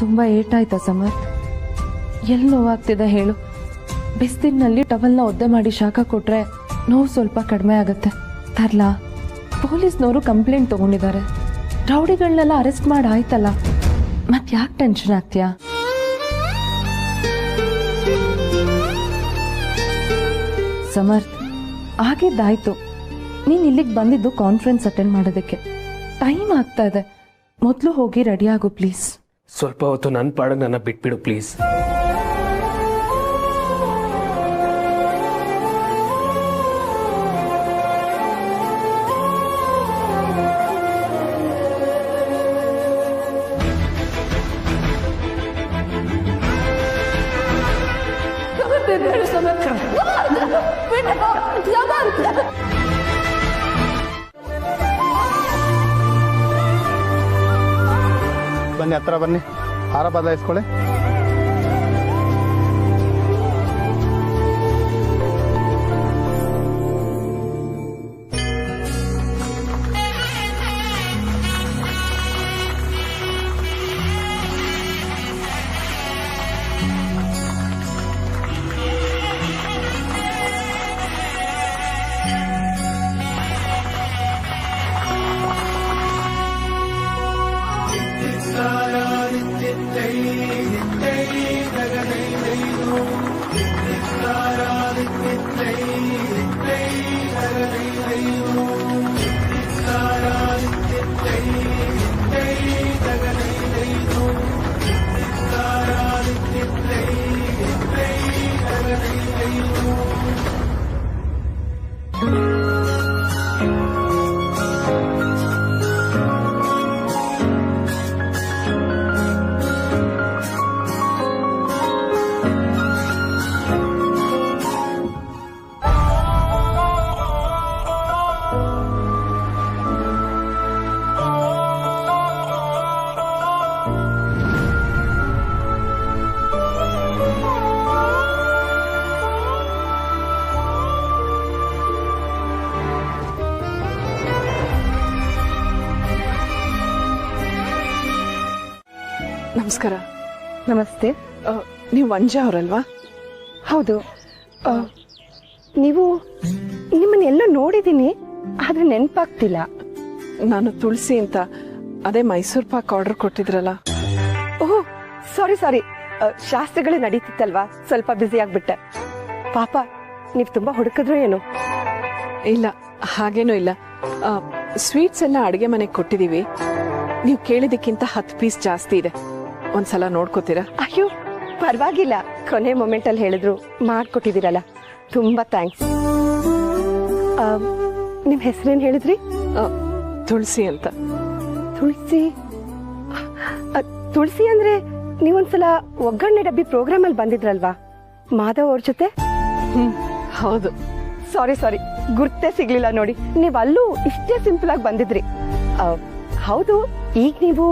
ತುಂಬ ಏಟಾಯ್ತಾ ಸಮರ್? ಎಲ್ಲಿ ನೋವಾಗ್ತಿದೆ ಹೇಳು? ಬಿಸಿಲಿನಲ್ಲಿ ಟವಲ್ನ ಒದ್ದೆ ಮಾಡಿ ಶಾಖ ಕೊಟ್ರೆ ನೋವು ಸ್ವಲ್ಪ ಕಡಿಮೆ ಆಗುತ್ತೆ. ತರ್ಲಾ? ಪೊಲೀಸ್ನವರು ಕಂಪ್ಲೇಂಟ್ ತಗೊಂಡಿದ್ದಾರೆ. ರೌಡಿಗಳನ್ನೆಲ್ಲ ಅರೆಸ್ಟ್ ಮಾಡಿ ಆಯ್ತಲ್ಲ, ಮತ್ತೆ ಯಾಕೆ ಟೆನ್ಷನ್ ಆಗ್ತೀಯಾ? ಸಮರ್, ಆಗಿದ್ದಾಯ್ತು. ನೀನು ಇಲ್ಲಿಗೆ ಬಂದಿದ್ದು ಕಾನ್ಫರೆನ್ಸ್ ಅಟೆಂಡ್ ಮಾಡೋದಕ್ಕೆ. ಟೈಮ್ ಆಗ್ತಾ ಇದೆ. ಮೊದಲು ಹೋಗಿ ರೆಡಿ ಆಗು ಪ್ಲೀಸ್. ಸ್ವಲ್ಪ ಹೊತ್ತು ನನ್ನ ಪಾಡಿಗೆ ನನ್ನ ಬಿಟ್ಬಿಡು ಪ್ಲೀಸ್. ಬನ್ನಿ, ಹತ್ರ ಬನ್ನಿ, ಹಾರ ಬದಲಾಯಿಸ್ಕೊಳ್ಳಿ. ನಮಸ್ಕಾರ. ನಮಸ್ತೆ. ನೀವು ವಂಜಾ ಅವರಲ್ವಾ? ಹೌದು. ನೀವು ನಿಮ್ಮನ್ನೆಲ್ಲೋ ನೋಡಿದ್ದೀನಿ, ಆದ್ರೆ ನೆನಪಾಗ್ತಿಲ್ಲ. ನಾನು ತುಳಸಿ ಅಂತ, ಅದೇ ಮೈಸೂರು ಪಾಕ್ ಆರ್ಡರ್ ಕೊಟ್ಟಿದ್ರಲ್ಲ. ಓಹ್, ಸಾರಿ. ಶಾಸ್ತ್ರಗಳು ನಡೀತಿತ್ತಲ್ವಾ, ಸ್ವಲ್ಪ ಬ್ಯುಸಿ ಆಗ್ಬಿಟ್ಟೆ. ಪಾಪ, ನೀವು ತುಂಬಾ ಹುಡುಕಿದ್ರು ಏನು? ಇಲ್ಲ, ಹಾಗೇನೂ ಇಲ್ಲ. ಸ್ವೀಟ್ಸ್ ಎಲ್ಲ ಅಡುಗೆ ಮನೆಗೆ ಕೊಟ್ಟಿದ್ದೀವಿ. ನೀವು ಕೇಳಿದಕ್ಕಿಂತ 10 ಪೀಸ್ ಜಾಸ್ತಿ ಇದೆ. ಒಂದ್ಸಲ ನೋಡ್ಕೋತೀರಾ? ಅಯ್ಯೋ, ಪರವಾಗಿಲ್ಲ. ಕೊನೆ ಮೊಮೆಂಟ್ ಅಲ್ಲಿ ಹೇಳಿದ್ರು ಮಾಡ್ಕೊಟ್ಟಿದ್ದೀರಲ್ಲ, ತುಂಬಾ ಥ್ಯಾಂಕ್ಸ್. ನಿಮ್ ಹೆಸರೇನು ಹೇಳಿದ್ರಿ? ತುಳಸಿ ಅಂತ. ತುಳಸಿ ಅಂದ್ರೆ ನೀವೊಂದ್ಸಲ ಒಗ್ಗರಣೆ ಡಬ್ಬಿ ಪ್ರೋಗ್ರಾಮ್ ಅಲ್ಲಿ ಬಂದಿದ್ರಲ್ವಾ, ಮಾಧವ್ ಅವ್ರ ಜೊತೆ? ಹೌದು. ಸಾರಿ, ಗುರ್ತೇ ಸಿಗ್ಲಿಲ್ಲ ನೋಡಿ. ನೀವ್ ಅಲ್ಲೂ ಇಷ್ಟೇ ಸಿಂಪಲ್ ಆಗಿ ಬಂದಿದ್ರಿ. ಹೌದು, ಈಗ ನೀವು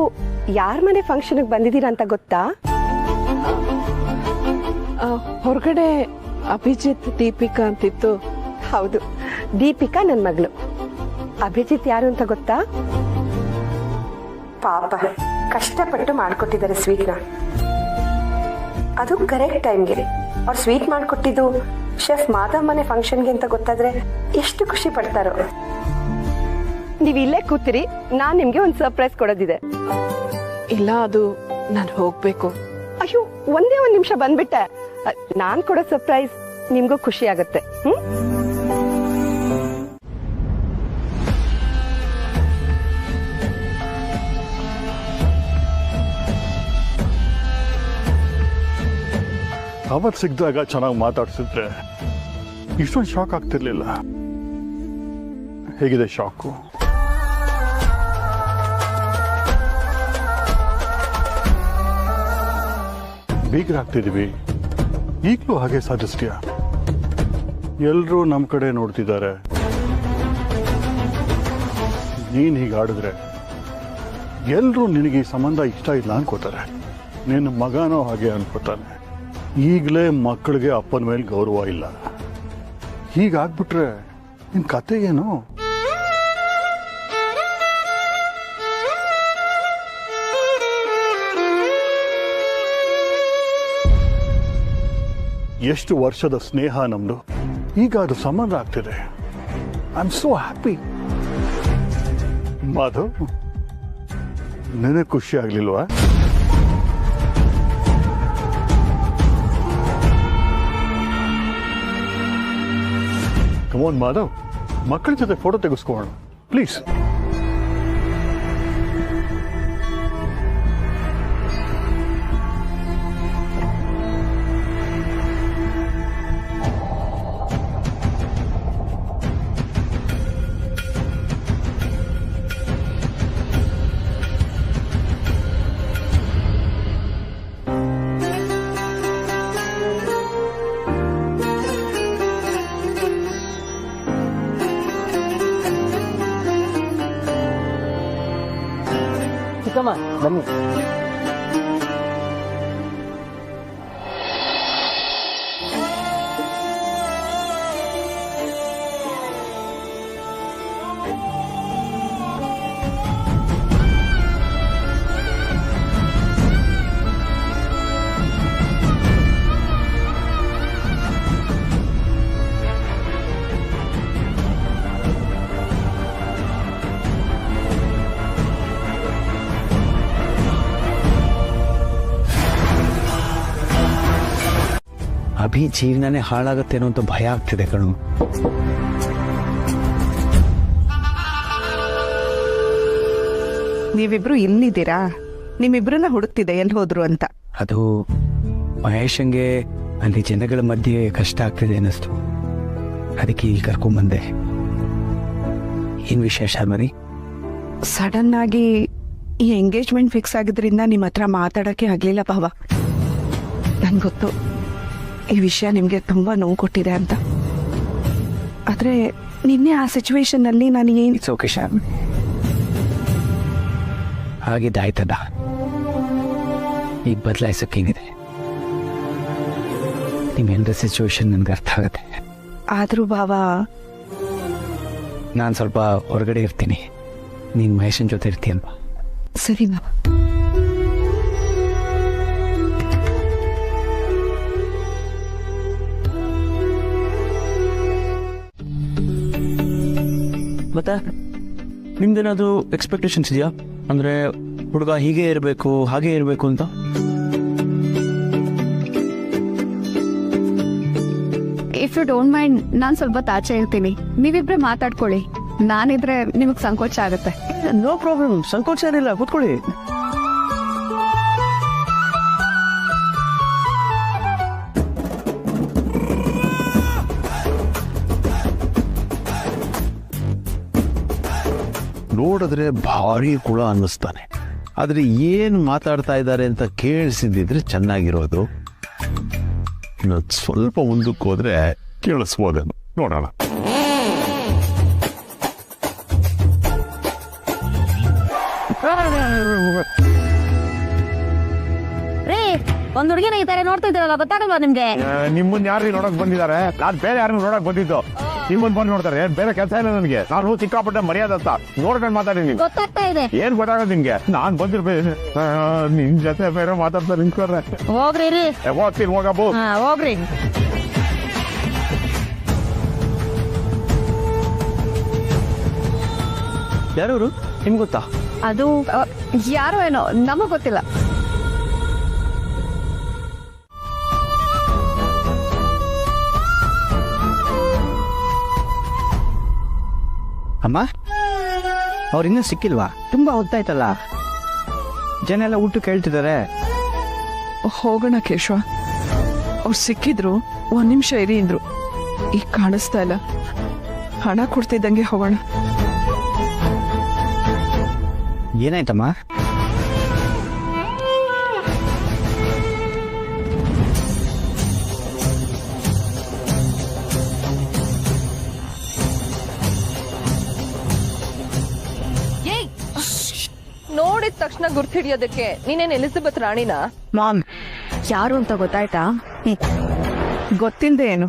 ಯಾರ ಮನೆ ಫಂಕ್ಷನ್ ಬಂದಿದ್ದೀರಾ ಅಂತ ಗೊತ್ತಾ? ಹೊರಗಡೆ ಅಭಿಜಿತ್ ದೀಪಿಕಾ ಅಂತಿತ್ತು. ಹೌದು, ದೀಪಿಕಾ ನನ್ನ ಮಗಳು. ಅಭಿಜಿತ್ ಯಾರು ಅಂತ ಗೊತ್ತಾ? ಪಾಪ, ಕಷ್ಟಪಟ್ಟು ಮಾಡ್ಕೊಟ್ಟಿದ್ದಾರೆ ಸ್ವೀಟ್ನ. ಅದು ಕರೆಕ್ಟ್ ಟೈಮ್ಗೆ. ಅವ್ರು ಸ್ವೀಟ್ ಮಾಡ್ಕೊಟ್ಟಿದ್ದು ಶೆಫ್ ಮಾಧವ್ ಮನೆ ಫಂಕ್ಷನ್ಗೆ ಅಂತ ಗೊತ್ತಾದ್ರೆ ಎಷ್ಟು ಖುಷಿ ಪಡ್ತಾರೋ. ನೀವ್ ಇಲ್ಲೇ ಕೂತಿರಿ, ನಾನ್ ನಿಮ್ಗೆ ಒಂದು ಸರ್ಪ್ರೈಸ್ ಕೊಡೋದಿದೆ. ಇಲ್ಲ, ಅದು ನಾನು ಹೋಗ್ಬೇಕು. ಅಯ್ಯೋ, ಒಂದೇ ಒಂದ್ ನಿಮಿಷ ಬಂದ್ಬಿಟ್ಟೆ. ನಾನ್ ಕೊಡೋ ಸರ್ಪ್ರೈಸ್ ನಿಮ್ಗೂ ಖುಷಿ ಆಗುತ್ತೆ. ಅವತ್ತು ಸಿಕ್ಕಿದಾಗ ಚೆನ್ನಾಗಿ ಮಾತಾಡ್ಸಿದ್ರೆ ಇಷ್ಟೊಂದು ಶಾಕ್ ಆಗ್ತಿರ್ಲಿಲ್ಲ. ಹೇಗಿದೆ ಶಾಕು? ಬೀಗರಾಗ್ತಿದೀವಿ, ಈಗಲೂ ಹಾಗೆ ಸಾಧಿಸ್ತೀಯ? ಎಲ್ರೂ ನಮ್ಮ ಕಡೆ ನೋಡ್ತಿದ್ದಾರೆ. ನೀನು ಹೀಗೆ ಆಡಿದ್ರೆ ಎಲ್ರೂ ನಿನಗೆ ಈ ಸಂಬಂಧ ಇಷ್ಟ ಇಲ್ಲ ಅನ್ಕೋತಾರೆ. ನಿನ್ನ ಮಗನೋ ಹಾಗೆ ಅನ್ಕೋತಾನೆ. ಈಗಲೇ ಮಕ್ಕಳಿಗೆ ಅಪ್ಪನ ಮೇಲೆ ಗೌರವ ಇಲ್ಲ. ಹೀಗಾಗ್ಬಿಟ್ರೆ ನಿನ್ ಕತೆ ಏನು? ಎಷ್ಟು ವರ್ಷದ ಸ್ನೇಹ ನಮ್ದು ಈಗ ಅದು ಸಂಬಂಧ ಆಗ್ತಿದೆ. I am so happy. Madhav, ನನಗೆ ಖುಷಿ ಆಗ್ಲಿಲ್ವಾ? ಕಮೋನ್ ಮಾಧವ್, ಮಕ್ಕಳ ಜೊತೆ ಫೋಟೋ ತೆಗೆಸ್ಕೋಣ ಪ್ಲೀಸ್. ಬನ್ನಿ. ಅಭಿ ಜೀವನನೇ ಹಾಳಾಗತ್ತೇನೋ ಅಂತ ಭಯ ಆಗ್ತಿದೆ ಕಣು. ನೀವಿಬ್ರು ಇಲ್ಲಿದ್ದೀರಾ? ನಿಮ್ಮಿಬ್ರನ್ನ ಹುಡುಕ್ತಿದೆ ಎಲ್ಲಿ ಹೋದ್ರು ಅಂತ. ಅದು ಮಹೇಶಂಗೆ ಅಲ್ಲಿ ಜನಗಳ ಮಧ್ಯೆ ಕಷ್ಟ ಆಗ್ತಿದೆ ಅನ್ನಿಸ್ತು, ಅದಕ್ಕೆ ಇಲ್ಲಿ ಕರ್ಕೊಂಬಂದೆ. ಏನ್ ವಿಷಯ ಶಾಲ್ಮರಿ? ಸಡನ್ ಆಗಿ ಈ ಎಂಗೇಜ್ಮೆಂಟ್ ಫಿಕ್ಸ್ ಆಗಿದ್ರಿಂದ ನಿಮ್ಮ ಹತ್ರ ಮಾತಾಡಕ್ಕೆ ಆಗ್ಲಿಲ್ಲ ಭಾವ. ನನ್ಗೆ ಗೊತ್ತು ಈ ವಿಷಯ ನಿಮ್ಗೆ ತುಂಬಾ ನೋವು ಕೊಟ್ಟಿದೆ ಅಂತ. ಆದ್ರೆ ನಿನ್ನೆ ಆ ಸಿಚುವೇಶನ್ ಅಲ್ಲಿ ನಾನು ಏನ್ ಇಟ್ಸ್ ಓಕೆ ಶಾಮ್, ಹಾಗಿದ್ದಾಯ್ತದ, ಈಗ ಬದಲಾಯಿಸೋಕ್ಕೇನಿದೆ? ನಿಮ್ಮೆಲ್ಲರ ಸಿಚುವೇಶನ್ ನನ್ಗೆ ಅರ್ಥ ಆಗುತ್ತೆ. ಆದ್ರೂ ಭಾವ, ನಾನು ಸ್ವಲ್ಪ ಹೊರಗಡೆ ಇರ್ತೀನಿ, ನೀನು ಮಹೇಶನ್ ಜೊತೆ ಇರ್ತೀಯಲ್ವಾ? ಸರಿ ಭಾವ. ಮತ್ತೆ ನಿಮ್ದೇನಾದ್ರು ಎಕ್ಸ್ಪೆಕ್ಟೇಷನ್ಸ್ ಇದೆಯಾ? ಅಂದ್ರೆ ಹುಡುಗ ಹೀಗೆ ಇರಬೇಕು ಹಾಗೆ ಇರಬೇಕು ಅಂತ? ಇಫ್ ಯು ಡೋಂಟ್ ಮೈಂಡ್ ನಾನು ಸ್ವಲ್ಪ ಆಚೆ ಇರ್ತೀನಿ, ನೀವಿಬ್ರೆ ಮಾತಾಡ್ಕೊಳ್ಳಿ. ನಾನಿದ್ರೆ ನಿಮಗ್ ಸಂಕೋಚ ಆಗುತ್ತೆ. ನೋ ಪ್ರಾಬ್ಲಮ್, ಸಂಕೋಚ ಏನಿಲ್ಲ, ಕೂತ್ಕೊಳ್ಳಿ. ನೋಡಿದ್ರೆ ಭಾರಿ ಕುಳ ಅನ್ನಿಸ್ತಾನೆ, ಆದ್ರೆ ಏನು ಮಾತಾಡ್ತಾ ಇದ್ದಾರೆ ಅಂತ ಕೇಳಿಸಿದ್ರೆ ಚೆನ್ನಾಗಿರೋದು. ಸ್ವಲ್ಪ ಮುಂದಕ್ಕೆ ಹೋದ್ರೆ ಕೇಳಿಸ್ಬೋದೇನು, ನೋಡೋಣ. ರೀ, ಒಂದ್ ಹುಡುಗಿನ ಈ ತರ ನೋಡ್ತಾ ಇದ್ದೀರಲ್ಲ, ಗೊತ್ತಾಗಲ್ವಾ ನಿಮ್ಗೆ? ನಿಮ್ಮನ್ನ ಯಾರು ನೋಡಕ್ ಬಂದಿದ್ದಾರೆ? ನಾನ್ ಬೇರೆ ಯಾರನ್ನ ನೋಡಕ್ ಬಂದಿದ್ದು. ನಿಮ್ಮನ್ ಬಂದು ನೋಡ್ತಾರೆ, ಬೇರೆ ಕೆಲಸ ಇಲ್ಲ ನನಗೆ. ನಾನು ಸಿಕ್ಕಾಪಟ್ಟೆ ಮರ್ಯಾದ ಅಂತ ನೋಡ್ಕೊಂಡು ಮಾತಾಡಿ. ನೀವು ಗೊತ್ತಾಗ್ತಾ ಇದೆ. ಏನ್ ಗೊತ್ತಾಗೋದು ನಿಮ್ಗೆ? ನಾನ್ ಬಂದಿರ್ಬೇಕು, ನಿನ್ ಜೊತೆ ಬೇರೆ ಮಾತಾಡ್ತಾರೆ ನಿಂತ್ಕೊಡ್ರೆ. ಹೋಗ್ರಿ ರೀ. ಹೋಗ್ತೀನಿ, ಹೋಗಬ್ಬು. ಹೋಗ್ರಿ. ಯಾರವರು ನಿಮ್ಗೆ ಗೊತ್ತಾ? ಅದು ಯಾರೋ ಏನೋ, ನಮಗ್ ಗೊತ್ತಿಲ್ಲ. ಅಮ್ಮ, ಅವ್ರಿನ್ನೂ ಸಿಕ್ಕಿಲ್ವಾ? ತುಂಬಾ ಹೊತ್ತಾಯ್ತಲ್ಲ, ಜನ ಎಲ್ಲ ಊಟ ಕೇಳ್ತಿದ್ದಾರೆ. ಹೋಗೋಣ ಕೇಶವ. ಅವ್ರು ಸಿಕ್ಕಿದ್ರು, ಒಂದ್ ನಿಮಿಷ ಇರಿ ಅಂದ್ರು. ಈಗ ಕಾಣಿಸ್ತಾ ಇಲ್ಲ. ಹಣ ಕೊಡ್ತಿದ್ದಂಗೆ ಹೋಗೋಣ. ಏನಾಯ್ತಮ್ಮ? ನೋಡಿದ ತಕ್ಷಣ ಗುರ್ತಿಡಿಯೋದಕ್ಕೆ ನೀನೇನ್ ಎಲಿಜಬೆತ್ ರಾಣಿನಾ? ಮಾಮ್, ಯಾರು ಅಂತ ಗೊತ್ತಾಯ್ತಾ? ಗೊತ್ತಿಲ್ಲದೆ ಏನು,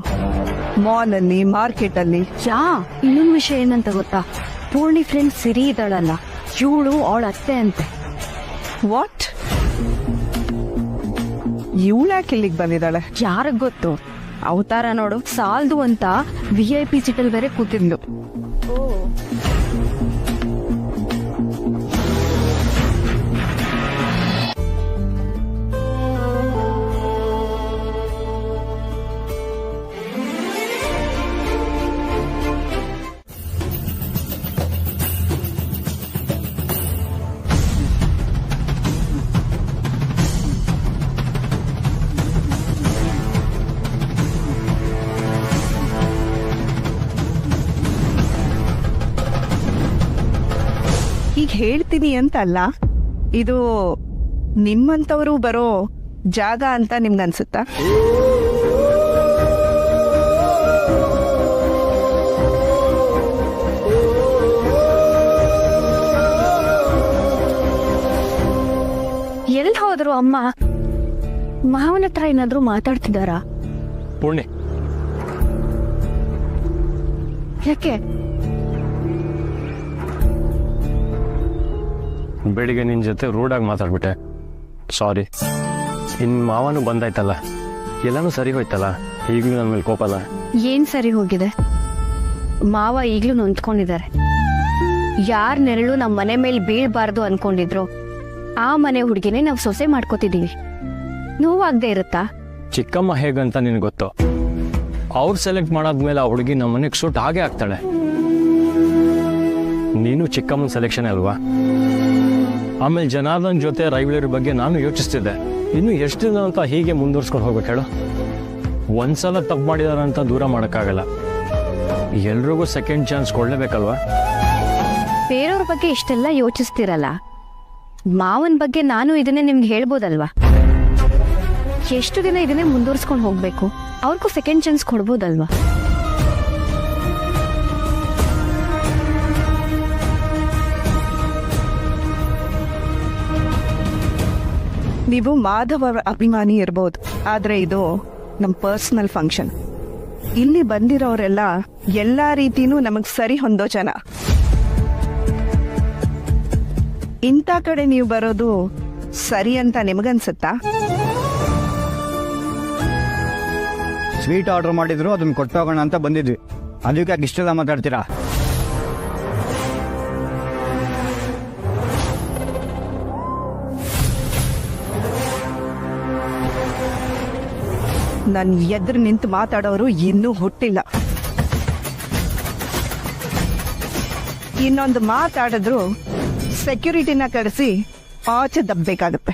ಮಾಲ್ ಅಲ್ಲಿ, ಮಾರ್ಕೆಟ್ ಅಲ್ಲಿ. ಇನ್ನೊಂದು ವಿಷಯ ಏನಂತ ಗೊತ್ತಾ? ಪೂರ್ಣಿ ಫ್ರೆಂಡ್ ಸಿರಿ ಇದ್ದಾಳಲ್ಲ, ಇವಳು ಅವಳ ಅತ್ತೆ ಅಂತೆ. ವಾಟ್? ಇವಳ್ಯಾಕೆ ಇಲ್ಲಿಗೆ ಬಂದಿದ್ದಾಳೆ? ಯಾರಿಗ್ ಗೊತ್ತು? ಅವತಾರ ನೋಡು ಸಾಲ್ದು ಅಂತ VIP ಸೀಟಲ್ಲಿ ಬೇರೆ ಕೂತಿದ್ಲು. ಈಗ ಹೇಳ್ತೀನಿ ಅಂತಲ್ಲ, ಇದು ನಿಮ್ಮಂಥವರು ಬರೋ ಜಾಗ ಅಂತ ನಿಮ್ಗನ್ಸುತ್ತಾ? ಎಲ್ಲಿ ಹೋದ್ರು ಅಮ್ಮ? ಮಾವನ ಹತ್ರ ಏನಾದ್ರು ಮಾತಾಡ್ತಿದ್ದಾರಾ? ಪೂರ್ಣಿ, ಯಾಕೆ? ಬೆಳಿಗ್ಗೆ ನಿನ್ನ ಜೊತೆ ರೂಡಾಗಿ ಮಾತಾಡ್ಬಿಟ್ಟೆ, ಸಾರಿ. ಇನ್ನು ಮಾವನು ಬಂದಾಯ್ತಲ್ಲ, ಎಲ್ಲನೂ ಸರಿ ಹೋಯ್ತಲ್ಲ, ಈಗಲೂ ನನ್ನ ಮೇಲೆ ಕೋಪಲ್ಲ. ಏನ್ ಸರಿ ಹೋಗಿದೆ? ಮಾವ ಈಗ್ಲೂ ನೊಂದ್ಕೊಂಡಿದ್ದಾರೆ. ಯಾರ ನೆರಳು ನಮ್ಮ ಮನೆ ಮೇಲೆ ಬೀಳ್ಬಾರ್ದು ಅನ್ಕೊಂಡಿದ್ರು ಆ ಮನೆ ಹುಡುಗಿನೇ ನಾವು ಸೊಸೆ ಮಾಡ್ಕೋತಿದೀವಿ. ನೋವಾಗದೆ ಇರುತ್ತಾ? ಚಿಕ್ಕಮ್ಮ ಹೇಗಂತ ನಿನಗೆ ಗೊತ್ತು. ಅವ್ರು ಸೆಲೆಕ್ಟ್ ಮಾಡಾದ್ಮೇಲೆ ಆ ಹುಡುಗಿ ನಮ್ಮ ಮನೆಗೆ ಸೂಟ್ ಹಾಗೆ ಆಗ್ತಾಳೆ. ನೀನು ಚಿಕ್ಕಮ್ಮನ ಸೆಲೆಕ್ಷನ್ ಅಲ್ವಾ? ಆಮೇಲೆ ಜನಾರ್ದನ್ ಜೊತೆ ರೈವಲರಿ ಬಗ್ಗೆ ನಾನು ಯೋಚಿಸ್ತಿದ್ದೆ. ಇನ್ನು ಎಷ್ಟು ದಿನ ಅಂತ ಹೀಗೆ ಮುಂದುವರ್ಸ್ಕೊಂಡು ಹೋಗ್ಬೇಕು ಹೇಳು? ಒಂದ್ಸಲ ತಪ್ಪು ಮಾಡಿದಾರೆ ಅಂತ ದೂರ ಮಾಡೋಕ್ಕಾಗಲ್ಲ. ಎಲ್ರಿಗೂ ಸೆಕೆಂಡ್ ಚಾನ್ಸ್ ಕೊಡ್ಲೇಬೇಕಲ್ವಾ? ಬೇರೆಯವ್ರ ಬಗ್ಗೆ ಇಷ್ಟೆಲ್ಲ ಯೋಚಿಸ್ತಿರಲ್ಲ, ಮಾವನ ಬಗ್ಗೆ ನಾನು ಇದನ್ನೇ ನಿಮ್ಗೆ ಹೇಳ್ಬೋದಲ್ವಾ? ಎಷ್ಟು ದಿನ ಇದನ್ನೇ ಮುಂದುವರ್ಸ್ಕೊಂಡು ಹೋಗ್ಬೇಕು? ಅವ್ರಿಗೂ ಸೆಕೆಂಡ್ ಚಾನ್ಸ್ ಕೊಡ್ಬೋದಲ್ವಾ? ನೀವು ಮಾಧವ್ ಅವರ ಅಭಿಮಾನಿ ಇರ್ಬೋದು, ಆದ್ರೆ ಇದು ನಮ್ಮ ಪರ್ಸನಲ್ ಫಂಕ್ಷನ್. ಇಲ್ಲಿ ಬಂದಿರೋರೆಲ್ಲ ಎಲ್ಲಾ ರೀತಿನೂ ನಮಗ್ ಸರಿ ಹೊಂದೋ ಜನ. ಇಂಥ ಕಡೆ ನೀವು ಬರೋದು ಸರಿ ಅಂತ ನಿಮಗನ್ಸುತ್ತಾ? ಸ್ವೀಟ್ ಆರ್ಡರ್ ಮಾಡಿದ್ರು, ಅದನ್ನ ಕೊಟ್ಟೋಗೋಣ ಅಂತ ಬಂದಿದ್ವಿ. ಅದಕ್ಕೆ ಇಷ್ಟೆಲ್ಲ ಮಾತಾಡ್ತೀರಾ? ನನ್ ಎದುರು ನಿಂತು ಮಾತಾಡೋರು ಇನ್ನೂ ಹುಟ್ಟಿಲ್ಲ. ಇನ್ನೊಂದು ಮಾತಾಡಿದ್ರು ಸೆಕ್ಯೂರಿಟಿನ ಕರೆಸಿ ಆಚೆ ದಬ್ಬೇಕಾಗತ್ತೆ.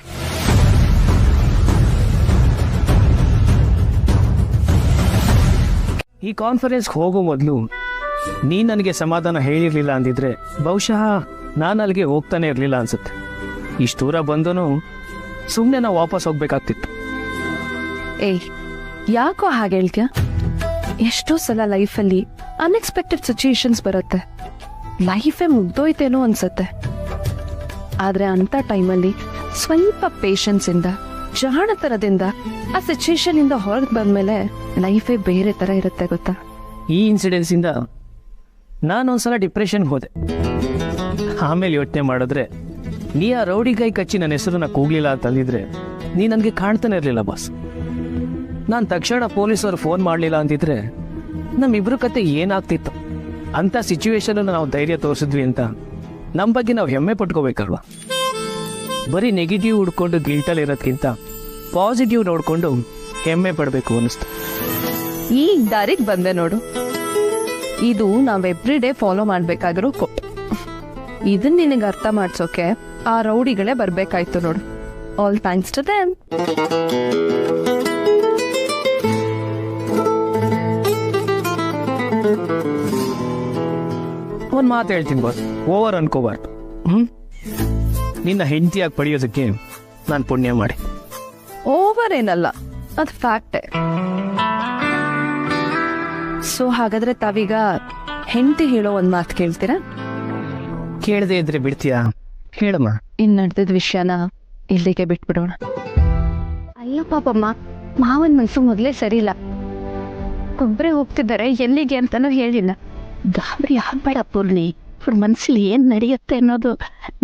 ಈ ಕಾನ್ಫರೆನ್ಸ್ಗೆ ಹೋಗೋ ಮೊದಲು ನೀ ನನಗೆ ಸಮಾಧಾನ ಹೇಳಿರ್ಲಿಲ್ಲ ಅಂದಿದ್ರೆ ಬಹುಶಃ ನಾನು ಅಲ್ಲಿಗೆ ಹೋಗ್ತಾನೆ ಇರಲಿಲ್ಲ ಅನ್ಸುತ್ತೆ. ಇಷ್ಟು ದೂರ ಬಂದನು ಸುಮ್ಮನೆ ನಾವು ವಾಪಸ್ ಹೋಗ್ಬೇಕಾಗ್ತಿತ್ತು. ಏಯ್, ಯಾಕೋ ಹಾಗೆ ಹೇಳ್ತೀಯ? ಎಷ್ಟೋ ಸಲ ಲೈಫಲ್ಲಿ ಅನ್ಎಕ್ಸ್ಪೆಕ್ಟೆಡ್ ಸಿಚುಯೇಷನ್ಸ್ ಬರುತ್ತೆ. ಲೈಫೇ ಮುಗ್ದೋಯ್ತೇನೋ ಅನ್ಸತ್ತೆ. ಆದ್ರೆ ಅಂತ ಟೈಮಲ್ಲಿ ಸ್ವಲ್ಪ ಪೇಷನ್ಸ್ ಇಂದ, ಜಾಣತನದಿಂದ ಆ ಸಿಚುಯೇಷನ್ ಇಂದ ಹೊರಗೆ ಬಂದ್ಮೇಲೆ ಲೈಫೇ ಬೇರೆ ತರ ಇರುತ್ತೆ ಗೊತ್ತಾ? ಈ ಇನ್ಸಿಡೆನ್ಸ್ ಇಂದ ನಾನೊಂದ್ಸಲ ಡಿಪ್ರೆಷನ್ಗೆ ಹೋದೆ. ಆಮೇಲೆ ಯೋಚನೆ ಮಾಡಿದ್ರೆ ನೀ ಆ ರೌಡಿಗಾಯಿ ಕಚ್ಚಿ ನನ್ನ ಹೆಸರನ್ನ ಕೂಗ್ಲಿಲ್ಲ ಅಂತಂದಿದ್ರೆ ನೀ ನನಗೆ ಕಾಣ್ತಾನೆ ಇರಲಿಲ್ಲ ಬಾಸ್. ನಾನು ತಕ್ಷಣ ಪೊಲೀಸರು ಫೋನ್ ಮಾಡಲಿಲ್ಲ ಅಂತಿದ್ರೆ ನಮ್ಮಿಬ್ರು ಕತೆ ಏನಾಗ್ತಿತ್ತು? ಅಂಥ ಸಿಚುವೇಶನ್ ನಾವು ಧೈರ್ಯ ತೋರಿಸಿದ್ವಿ ಅಂತ ನಮ್ಮ ಬಗ್ಗೆ ನಾವು ಹೆಮ್ಮೆ ಪಟ್ಕೋಬೇಕಲ್ವಾ? ಬರೀ ನೆಗೆಟಿವ್ ಹುಡ್ಕೊಂಡು ಗಿಲ್ಟಲ್ಲಿ ಇರೋದ್ಕಿಂತ ಪಾಸಿಟಿವ್ ನೋಡ್ಕೊಂಡು ಹೆಮ್ಮೆ ಪಡಬೇಕು ಅನ್ನಿಸ್ತು. ಈಗ ದಾರಿಗೆ ಬಂದೆ ನೋಡು. ಇದು ನಾವ್ ಎವ್ರಿ ಡೇ ಫಾಲೋ ಮಾಡ್ಬೇಕಾಗಿರೋ ಕೋಟ್. ಇದನ್ನ ನಿನಗೆ ಅರ್ಥ ಮಾಡ್ಸೋಕೆ ಆ ರೌಡಿಗಳೇ ಬರ್ಬೇಕಾಯ್ತು ನೋಡು. All thanks to them. ಒಂದು ಮಾತು ಹೇಳ್ತೀನಿ ಬಾಸ್, ಓವರ್ ಅನ್ಕೋಬಾರ್ದು. ನಿನ್ನ ಹೆಂಡತಿಯಾಗಿ ಪಡೆಯೋದಕ್ಕೆ ನಾನು ಪುಣ್ಯ ಮಾಡಿ. ಓವರ್ ಏನಲ್ಲ, ಅದು ಫ್ಯಾಕ್ಟೇ. ಸೊ ಹಾಗಾದ್ರೆ ತಾವೀಗ ಹೆಂಡತಿ ಹೇಳೋ ಒಂದ್ ಮಾತು ಕೇಳ್ತೀರಾ? ಕೇಳದೆ ಇದ್ರೆ ಬಿಡ್ತೀಯಾ? ಹೇಳಮ್ಮ. ಇನ್ ನಡೆದಿದ್ದ ವಿಷಯನ ಇಲ್ಲಿಗೆ ಬಿಟ್ಬಿಡೋಣ. ಅಯ್ಯೋ ಪಾಪಮ್ಮ, ಮಾವನ್ ಮನ್ಸು ಮೊದಲೇ ಸರಿ ಇಲ್ಲ. ಒಬ್ಬರೇ ಹೋಗ್ತಿದ್ದಾರೆ, ಎಲ್ಲಿಗೆ ಅಂತಾನೂ ಹೇಳಿಲ್ಲ. ಗಾಬರಿ ಆಗ್ಬೇಡ ಪೂರ್ಣಿ, ಅವ್ರ ಮನ್ಸಲ್ಲಿ ಏನ್ ನಡೆಯುತ್ತೆ ಅನ್ನೋದು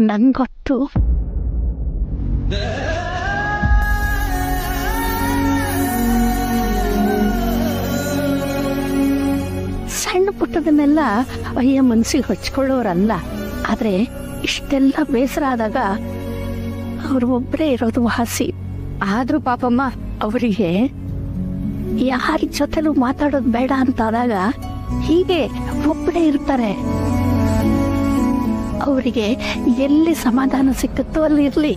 ನಂಗೆ ಗೊತ್ತು. ಪುಟ್ಟದನ್ನೆಲ್ಲ ಅಯ್ಯ ಮನ್ಸಿಗೆ ಹಚ್ಕೊಳ್ಳೋರಲ್ಲ. ಆದ್ರೆ ಇಷ್ಟೆಲ್ಲ ಬೇಸರ ಆದಾಗ ಅವ್ರು ಒಬ್ಬರೇ ಇರೋದು ವಾಸಿ. ಆದ್ರೂ ಪಾಪಮ್ಮ ಅವರಿಗೆ ಯಾರ ಜೊತೆಲೂ ಮಾತಾಡೋದು ಬೇಡ ಅಂತಾದಾಗ ಹೀಗೆ ಒಬ್ಬರೇ ಇರ್ತಾರೆ. ಅವರಿಗೆ ಎಲ್ಲಿ ಸಮಾಧಾನ ಸಿಕ್ಕತ್ತೋ ಅಲ್ಲಿ ಇರ್ಲಿ,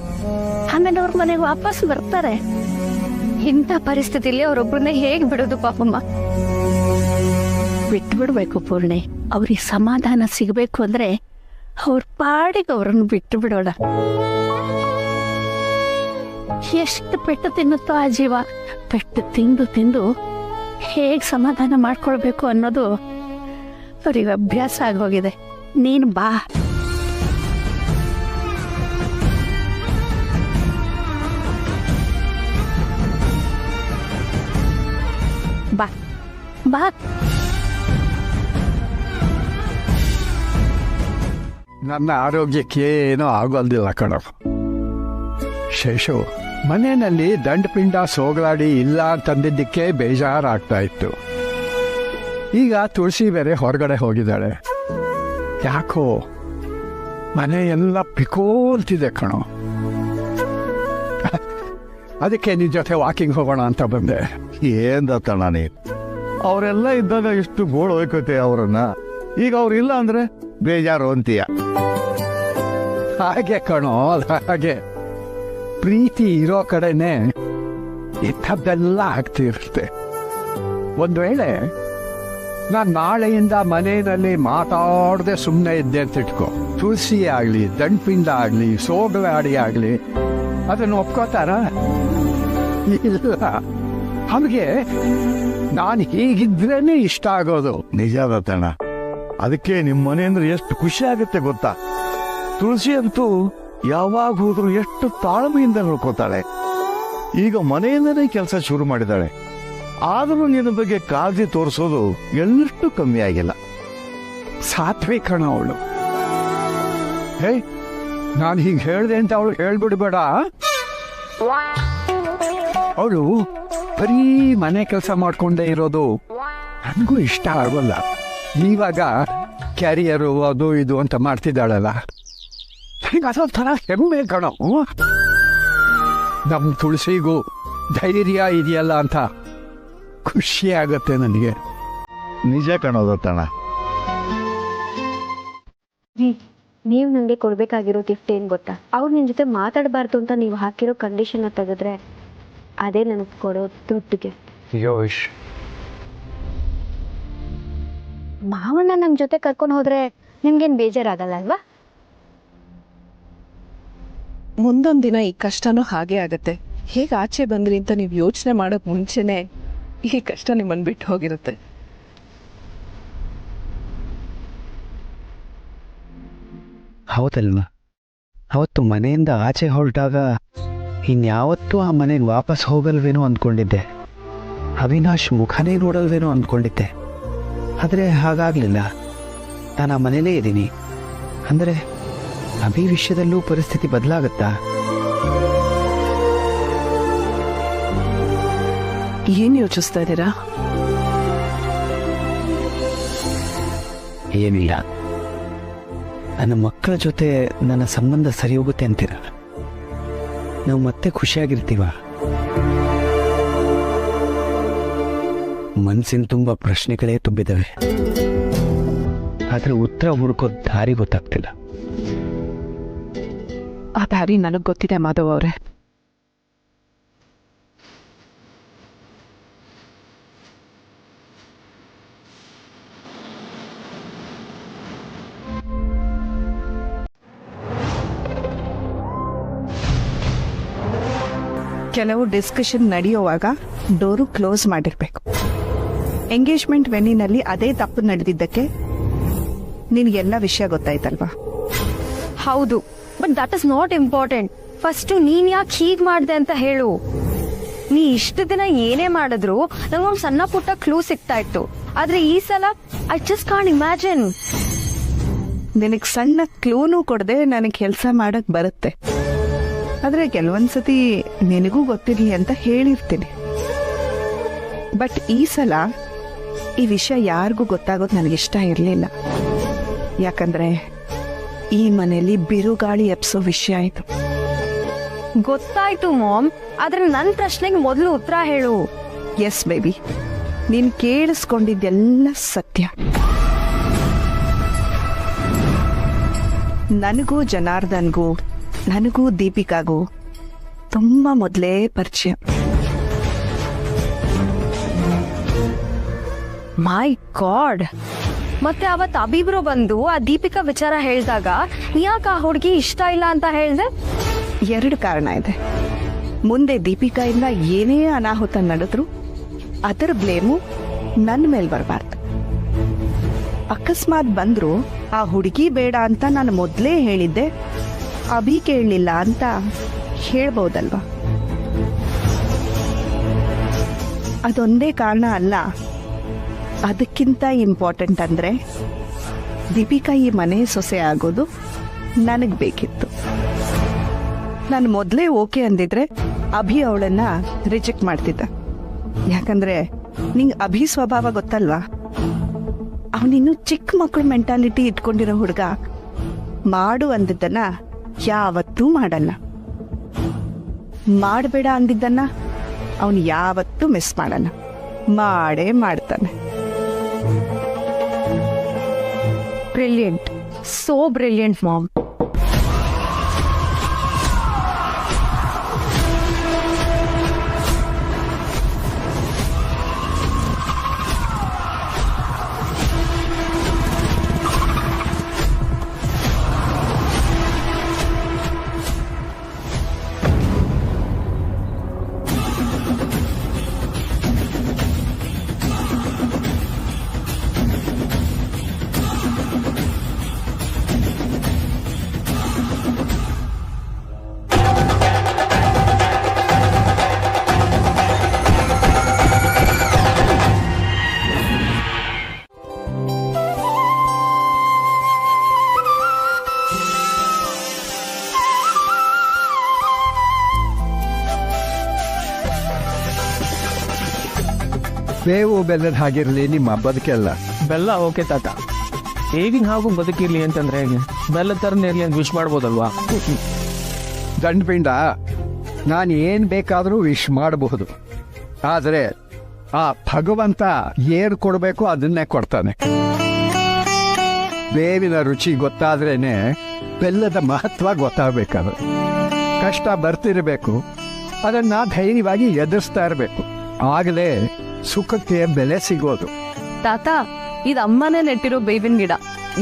ಆಮೇಲೆ ಅವ್ರ ಮನೆಗೆ ವಾಪಸ್ ಬರ್ತಾರೆ. ಇಂಥ ಪರಿಸ್ಥಿತಿಲಿ ಅವ್ರೊಬ್ಬರನ್ನೇ ಹೇಗ್ ಬಿಡೋದು ಪಾಪಮ್ಮ? ಬಿಟ್ಬಿಡ್ಬೇಕು ಪೂರ್ಣೆ. ಅವ್ರಿಗೆ ಸಮಾಧಾನ ಸಿಗಬೇಕು ಅಂದ್ರೆ ಅವ್ರ ಪಾಡಿಗೆ ಅವ್ರನ್ನ ಬಿಟ್ಟು ಬಿಡೋಣ. ಎಷ್ಟು ಪೆಟ್ಟು ತಿನ್ನುತ್ತೋ ಆ ಜೀವ, ಪೆಟ್ಟು ತಿಂದು ತಿಂದು ಹೇಗ್ ಸಮಾಧಾನ ಮಾಡ್ಕೊಳ್ಬೇಕು ಅನ್ನೋದು ಅವ್ರಿಗೆ ಅಭ್ಯಾಸ ಆಗೋಗಿದೆ. ನೀನು ಬಾ. ಬಾ ಬಾ. ನನ್ನ ಆರೋಗ್ಯಕ್ಕೆ ಏನೋ ಆಗೋಲ್ದಿಲ್ಲ ಕಣೋ ಶೇಷು. ಮನೆಯಲ್ಲಿ ದಂಡಪಿಂಡ ಸೋಗಲಾಡಿ ಇಲ್ಲ ಅಂತಂದಿದ್ದಕ್ಕೆ ಬೇಜಾರಾಗ್ತಾ ಇತ್ತು. ಈಗ ತುಳಸಿ ಬೇರೆ ಹೊರಗಡೆ ಹೋಗಿದ್ದಾಳೆ. ಯಾಕೋ ಮನೆ ಎಲ್ಲ ಪಿಕೋಲ್ತಿದೆ ಕಣೋ. ಅದಕ್ಕೆ ನಿನ್ನ ಜೊತೆ ವಾಕಿಂಗ್ ಹೋಗೋಣ ಅಂತ ಬಂದೆ. ಏನ್ ದತ್ತಣ್ಣ ನೀ? ಅವರೆಲ್ಲ ಇದ್ದಾಗ ಎಷ್ಟು ಗೋಳು ಹೋಯ್ಕೋತೆ ಅವರನ್ನ. ಈಗ ಅವ್ರಿಲ್ಲ ಅಂದ್ರೆ ಬೇಜಾರು ಅಂತೀಯ. ಹಾಗೆ ಕಣೋ, ಹಾಗೆ ಪ್ರೀತಿ ಇರೋ ಕಡೆನೆ ಇಂಥದ್ದೆಲ್ಲ ಆಗ್ತಿರುತ್ತೆ. ಒಂದು ವೇಳೆ ನಾನು ನಾಳೆಯಿಂದ ಮನೆಯಲ್ಲಿ ಮಾತಾಡದೆ ಸುಮ್ಮನೆ ಇದ್ದೆ ಅಂತ ಇಟ್ಕೋ, ತುಳಸಿ ಆಗಲಿ ದಂಡಪಿಂಡ ಆಗಲಿ ಸೋಗಲಾಡಿ ಆಗಲಿ ಅದನ್ನು ಒಪ್ಕೋತಾರ? ಇಲ್ಲ. ಅವ್ರಿಗೆ ನಾನು ಹೀಗಿದ್ರೇನೆ ಇಷ್ಟ ಆಗೋದು. ನಿಜ ದತ್ತಣ್ಣ, ಅದಕ್ಕೆ ನಿಮ್ಮ ಮನೆ ಅಂದ್ರೆ ಎಷ್ಟು ಖುಷಿ ಆಗುತ್ತೆ ಗೊತ್ತಾ. ತುಳಸಿ ಅಂತೂ ಯಾವಾಗ ಹೋದ್ರು ಎಷ್ಟು ತಾಳ್ಮೆಯಿಂದ ನೋಡ್ಕೋತಾಳೆ. ಈಗ ಮನೆಯಿಂದನೇ ಕೆಲಸ ಶುರು ಮಾಡಿದಾಳೆ. ಆದರೂ ನಿನ್ನ ಬಗ್ಗೆ ಕಾಳಜಿ ತೋರಿಸೋದು ಎಳ್ಳಷ್ಟು ಕಮ್ಮಿ ಆಗಿಲ್ಲ. ಸಾತ್ವಿಕ ಕಣ ಅವಳು. ಹೇ, ನಾನು ಹೀಗೆ ಹೇಳ್ದೆ ಅಂತ ಅವಳು ಹೇಳ್ಬಿಡ್ಬೇಡ. ಅವಳು ಬರೀ ಮನೆ ಕೆಲಸ ಮಾಡ್ಕೊಂಡೇ ಇರೋದು ನನಗೂ ಇಷ್ಟ ಆಗೋಲ್ಲ. ಇವಾಗ ಕ್ಯಾರಿಯರು ಅದು ಇದು ಅಂತ ಮಾಡ್ತಿದ್ದಾಳಲ್ಲ, ಹಿಂಗೆ ಅದೊಂಥರ ಹೆಮ್ಮೆ ಕಣ. ನಮ್ಮ ತುಳಸಿಗೂ ಧೈರ್ಯ ಇದೆಯಲ್ಲ ಅಂತ ಖುಷಿ ಆಗುತ್ತೆ ನನಗೆ. ನಿಜ ಕಣೋದತ್ತಣ್ಣ. ನೀವು ನನಗೆ ಕೊಡಬೇಕಾಗಿರೋ ಗಿಫ್ಟ್ ಏನು ಗೊತ್ತಾ? ಅವ್ರು ನಿನ್ನ ಜೊತೆ ಮಾತಾಡಬಾರ್ದು ಅಂತ ನೀವು ಹಾಕಿರೋ ಕಂಡೀಷನ್ನ ತೆಗೆದ್ರೆ ಅದೇ ನನಗೆ ಕೊಡೋ ದೊಡ್ಡ ಗಿಫ್ಟ್. ಯೋಶ್, ಮಾವನ್ನ ನಮ್ಮ ಜೊತೆ ಕರ್ಕೊಂಡು ಹೋದ್ರೆ ನಿಮ್ಗೇನು ಬೇಜಾರಾಗಲ್ಲ ಅಲ್ವಾ? ಮುಂದೊಂದು ದಿನ ಈ ಕಷ್ಟನೂ ಹಾಗೆ ಆಗತ್ತೆ. ಹೇಗೆ ಆಚೆ ಬಂದ್ರಿ ಅಂತ ನೀವು ಯೋಚನೆ ಮಾಡೋಕೆ ಮುಂಚೆನೆ ಈ ಕಷ್ಟ ನಿಮ್ಮನ್ನು ಬಿಟ್ಟು ಹೋಗಿರುತ್ತೆ. ಹೌದಲ್ವಾ? ಅವತ್ತು ಮನೆಯಿಂದ ಆಚೆ ಹೊರಟಾಗ ಇನ್ಯಾವತ್ತೂ ಆ ಮನೆಗೆ ವಾಪಸ್ ಹೋಗಲ್ವೇನೋ ಅಂದ್ಕೊಂಡಿದ್ದೆ. ಅವಿನಾಶ್ ಮುಖನೇ ನೋಡಲ್ವೇನೋ ಅಂದ್ಕೊಂಡಿದ್ದೆ. ಆದರೆ ಹಾಗಾಗಲಿಲ್ಲ. ನಾನು ಆ ಮನೇಲೇ ಇದ್ದೀನಿ. ಅಂದರೆ ಅಭಿ ವಿಷಯದಲ್ಲೂ ಪರಿಸ್ಥಿತಿ ಬದಲಾಗುತ್ತಾ? ಏನು ಯೋಚಿಸ್ತಾ ಇದ್ದೀರಾ? ಏನಿಲ್ಲ. ನನ್ನ ಮಕ್ಕಳ ಜೊತೆ ನನ್ನ ಸಂಬಂಧ ಸರಿ ಹೋಗುತ್ತೆ ಅಂತೀರ? ನಾವು ಮತ್ತೆ ಖುಷಿಯಾಗಿರ್ತೀವ? ಮನಸ್ಸಿನ ತುಂಬ ಪ್ರಶ್ನೆಗಳೇ ತುಂಬಿದ್ದಾವೆ. ಆದರೆ ಉತ್ತರ ಹುಡುಕೋ ದಾರಿ ಗೊತ್ತಾಗ್ತಿಲ್ಲ. ಆ ದಾರಿ ನನಗೆ ಗೊತ್ತಿದೆ ಮಾಧವ್ ಅವರೇ. ಕೆಲವು ಡಿಸ್ಕಷನ್ ನಡೆಯುವಾಗ ಡೋರು ಕ್ಲೋಸ್ ಮಾಡಿರ್ಬೇಕು. ಎಂಗೇಜ್ಮೆಂಟ್ ವೆನ್ನಿನಲ್ಲಿ ಅದೇ ತಪ್ಪು ನಡೆದಿದ್ದಕ್ಕೆ ನಿನಗೆಲ್ಲ ವಿಷಯ ಗೊತ್ತಾಯ್ತಲ್ವಾ? ಹೌದು, but that is not important. First ನೀನ್ ಯಾಕೆ ಹೀಗ್ ಮಾಡ್ದೆ ಅಂತ ಹೇಳು. ನೀ ಇಷ್ಟು ದಿನ ಏನೇ ಮಾಡಿದ್ರು ನಂಗೊಂದು ಸಣ್ಣ ಪುಟ್ಟ ಕ್ಲೂ ಸಿಗ್ತಾ ಇತ್ತು. ಆದ್ರೆ ಈ ಸಲ ಐ ಜಸ್ಟ್ ಕಾಂಟ್ ಇಮ್ಯಾಜಿನ್. ನಿನಗೆ ಸಣ್ಣ ಕ್ಲೂನು ಕೊಡದೆ ನನಗೆ ಕೆಲಸ ಮಾಡಕ್ ಬರುತ್ತೆ. ಆದ್ರೆ ಕೆಲವೊಂದ್ಸತಿ ನಿನಗೂ ಗೊತ್ತಿರ್ಲಿ ಅಂತ ಹೇಳಿರ್ತೀನಿ. ಬಟ್ ಈ ಸಲ ಈ ವಿಷಯ ಯಾರಿಗೂ ಗೊತ್ತಾಗೋದು ನನಗಿಷ್ಟ ಇರಲಿಲ್ಲ. ಯಾಕಂದ್ರೆ ಈ ಮನೆಯಲ್ಲಿ ಬಿರುಗಾಳಿ ಎಪ್ಸೋ ವಿಷಯ ಇದು. ಗೊತ್ತಾಯ್ತು ಮಾಮ್, ಆದ್ರೆ ನನ್ನ ಪ್ರಶ್ನೆಗೆ ಮೊದಲು ಉತ್ತರ ಹೇಳು. ಎಸ್ ಬೇಬಿ, ನೀನು ಕೇಳಿಸ್ಕೊಂಡಿದ್ದೆಲ್ಲ ಸತ್ಯ. ನನಗೂ ಜನಾರ್ದನ್ಗೂ, ನನಗೂ ದೀಪಿಕಾಗೂ ತುಂಬ ಮೊದಲೇ ಪರಿಚಯ. ಮೈ ಗಾಡ್, ಮತ್ತೆ ಅವತ್ತು ಅಭಿಬ್ರು ಬಂದು ಆ ದೀಪಿಕಾ ವಿಚಾರ ಹೇಳಿದಾಗ ಯಾಕೆ ಆ ಹುಡುಗಿ ಇಷ್ಟ ಇಲ್ಲ ಅಂತ ಹೇಳ್ದೆ? 2 ಕಾರಣ ಇದೆ. ಮುಂದೆ ದೀಪಿಕಾಯಿಂದ ಏನೇ ಅನಾಹುತ ನಡೆದ್ರು ಅದರ ಬ್ಲೇಮು ನನ್ನ ಮೇಲೆ ಬರಬಾರ್ದು. ಅಕಸ್ಮಾತ್ ಬಂದ್ರು ಆ ಹುಡುಗಿ ಬೇಡ ಅಂತ ನಾನು ಮೊದಲೇ ಹೇಳಿದ್ದೆ, ಅಭಿ ಕೇಳಲಿಲ್ಲ ಅಂತ ಹೇಳ್ಬೋದಲ್ವಾ? ಅದೊಂದೇ ಕಾರಣ ಅಲ್ಲ, ಅದಕ್ಕಿಂತ ಇಂಪಾರ್ಟೆಂಟ್ ಅಂದರೆ ದೀಪಿಕಾ ಈ ಮನೆ ಸೊಸೆ ಆಗೋದು ನನಗೆ ಬೇಕಿತ್ತು. ನಾನು ಮೊದಲೇ ಓಕೆ ಅಂದಿದ್ರೆ ಅಭಿ ಅವಳನ್ನ ರಿಜೆಕ್ಟ್ ಮಾಡ್ತಿದ್ದ. ಯಾಕಂದ್ರೆ ನಿಂಗೆ ಅಭಿ ಸ್ವಭಾವ ಗೊತ್ತಲ್ವಾ? ಅವನಿನ್ನು ಚಿಕ್ಕ ಮಕ್ಕಳ ಮೆಂಟಾಲಿಟಿ ಇಟ್ಕೊಂಡಿರೋ ಹುಡುಗ. ಮಾಡು ಅಂದಿದ್ದನ್ನ ಯಾವತ್ತೂ ಮಾಡಲ್ಲ, ಮಾಡಬೇಡ ಅಂದಿದ್ದನ್ನ ಅವನು ಯಾವತ್ತೂ ಮಿಸ್ ಮಾಡಲ್ಲ, ಮಾಡೇ ಮಾಡ್ತಾನೆ. Brilliant, so brilliant mom. ಬೇವು ಬೆಲ್ಲದ ಹಾಗಿರಲಿ ನಿಮ್ಮ ಬದುಕೆಲ್ಲ. ಬೆಲ್ಲ ಓಕೆ ತಾತ, ಈಗಿನ ಹಾಗೂ ಬದುಕಿರ್ಲಿ ಅಂತಂದ್ರೆ ಹೇಗೆ? ಬೆಲ್ಲ ಥರನೇ ಇರಲಿ ಅಂತ ವಿಶ್ ಮಾಡ್ಬೋದಲ್ವಾ? ದಂಡಪಿಂಡ, ನಾನು ಏನು ಬೇಕಾದರೂ ವಿಶ್ ಮಾಡಬಹುದು, ಆದರೆ ಆ ಭಗವಂತ ಏನು ಕೊಡಬೇಕು ಅದನ್ನೇ ಕೊಡ್ತಾನೆ. ಬೇವಿನ ರುಚಿ ಗೊತ್ತಾದ್ರೇನೆ ಬೆಲ್ಲದ ಮಹತ್ವ ಗೊತ್ತಾಗಬೇಕಾದ್ರೆ. ಕಷ್ಟ ಬರ್ತಿರಬೇಕು, ಅದನ್ನು ಧೈರ್ಯವಾಗಿ ಎದುರಿಸ್ತಾ ಇರಬೇಕು, ಆಗಲೇ ಸುಖಕ್ಕೆ ಬೆಲೆ ಸಿಗೋದು. ತಾತ, ಇದು ಅಮ್ಮನೇ ನೆಟ್ಟಿರೋ ಬೇವಿನ ಗಿಡ,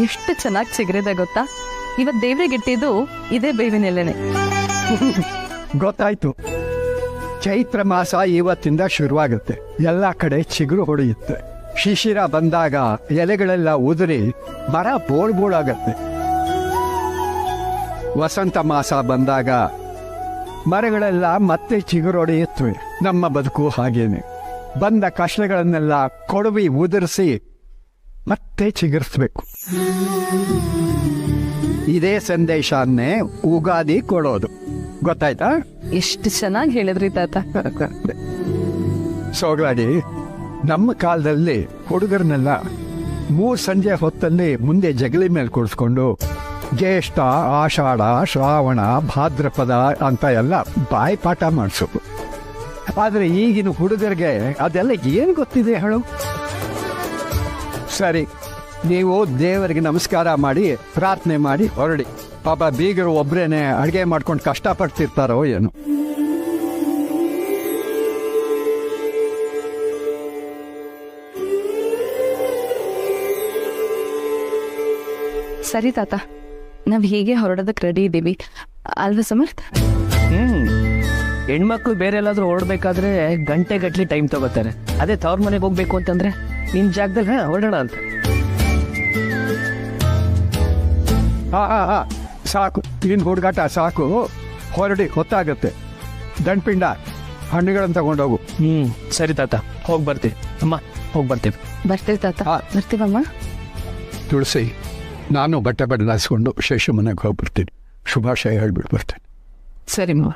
ಎಷ್ಟು ಚೆನ್ನಾಗಿ ಚಿಗುರಿದೆ ಗೊತ್ತಾ? ಇವತ್ತು ದೇವ್ರಿಗೆ ಇಟ್ಟಿದ್ದು ಇದೇ ಬೇವಿನ ಎಲೆನೆ. ಗೊತ್ತಾಯ್ತು. ಚೈತ್ರ ಮಾಸ ಇವತ್ತಿಂದ ಶುರುವಾಗುತ್ತೆ. ಎಲ್ಲ ಕಡೆ ಚಿಗುರು ಹೊಡೆಯುತ್ತೆ. ಶಿಶಿರ ಬಂದಾಗ ಎಲೆಗಳೆಲ್ಲ ಉದುರಿ ಮರ ಬೋಳಾಗತ್ತೆ. ವಸಂತ ಮಾಸ ಬಂದಾಗ ಮರಗಳೆಲ್ಲ ಮತ್ತೆ ಚಿಗುರೊಡೆಯುತ್ತವೆ. ನಮ್ಮ ಬದುಕು ಹಾಗೇನೆ. ಬಂದ ಕಷ್ಟಗಳನ್ನೆಲ್ಲ ಕೊಡವಿ ಉದುರಿಸಿ ಮತ್ತೆ ಚಿಗುರಿಸ್ಬೇಕು. ಇದೇ ಸಂದೇಶನ್ನೇ ಉಗಾದಿ ಕೊಡೋದು. ಗೊತ್ತಾಯ್ತಾ? ಎಷ್ಟು ಚೆನ್ನಾಗಿ ಹೇಳಿದ್ರಿ ತಾತ. ಸೋಗ್ಲಾಡಿ, ನಮ್ಮ ಕಾಲದಲ್ಲಿ ಹುಡುಗರನ್ನೆಲ್ಲ 3 ಸಂಜೆ ಹೊತ್ತಲ್ಲಿ ಮುಂದೆ ಜಗಲಿ ಮೇಲೆ ಕೂಡಿಸ್ಕೊಂಡು ಜ್ಯೇಷ್ಠ, ಆಷಾಢ, ಶ್ರಾವಣ, ಭಾದ್ರಪದ ಅಂತ ಎಲ್ಲ ಬಾಯ್ಪಾಠ ಮಾಡಿಸೋದು. ಆದರೆ ಈಗಿನ ಹುಡುಗರಿಗೆ ಅದೆಲ್ಲ ಏನು ಗೊತ್ತಿದೆ ಹೇಳು? ಸರಿ, ನೀವು ದೇವರಿಗೆ ನಮಸ್ಕಾರ ಮಾಡಿ ಪ್ರಾರ್ಥನೆ ಮಾಡಿ ಹೊರಡಿ. ಪಾಪ ಬೀಗರು ಒಬ್ಬರೇನೆ ಅಡುಗೆ ಮಾಡ್ಕೊಂಡು ಕಷ್ಟಪಡ್ತಿರ್ತಾರೋ ಏನು. ಸರಿ ತಾತ, ನಾವ್ ಹೀಗೆ ಹೊರಡೋದಕ್ಕೆ ರೆಡಿ ಇದ್ದೀವಿ ಅಲ್ವಾ ಸಮರ್ಥ? ಹೆಣ್ಮಕ್ಳು ಬೇರೆ ಎಲ್ಲಾದ್ರೂ ಹೊರಡ್ಬೇಕಾದ್ರೆ ಗಂಟೆ ಗಟ್ಲಿ ಟೈಮ್ ತಗೋತಾರೆ. ಅದೇ ತವ್ರ ಮನೆಗೆ ಹೋಗ್ಬೇಕು ಅಂತಂದ್ರೆ ನಿನ್ ಜಾಗದಲ್ಲಿ ಹೊರಡೋಣ ಅಂತ. ಸಾಕು, ಇನ್ ಹುಡುಗಾಟ ಸಾಕು, ಹೊರಡಿ, ಹೊತ್ತಾಗತ್ತೆ. ದಂಡ್ಪಿಂಡ, ಹಣ್ಣುಗಳನ್ನು ತಗೊಂಡೋಗು. ಸರಿ ತಾತ, ಹೋಗಿ ಬರ್ತೀವಿ. ಅಮ್ಮ, ಹೋಗಿ ಬರ್ತೀವಿ. ಬರ್ತೀವಿ ತಾತ, ಬರ್ತೀವಮ್ಮ. ತುಳಸಿ, ನಾನು ಬಟ್ಟೆ ಬದಲಾಯಿಸ್ಕೊಂಡು ಶೇಷು ಮನೆಗೆ ಹೋಗ್ಬಿಡ್ತೀನಿ. ಶುಭಾಶಯ ಹೇಳ್ಬಿಟ್ಟು ಬರ್ತೇನೆ. ಸರಿ ಮಾವ.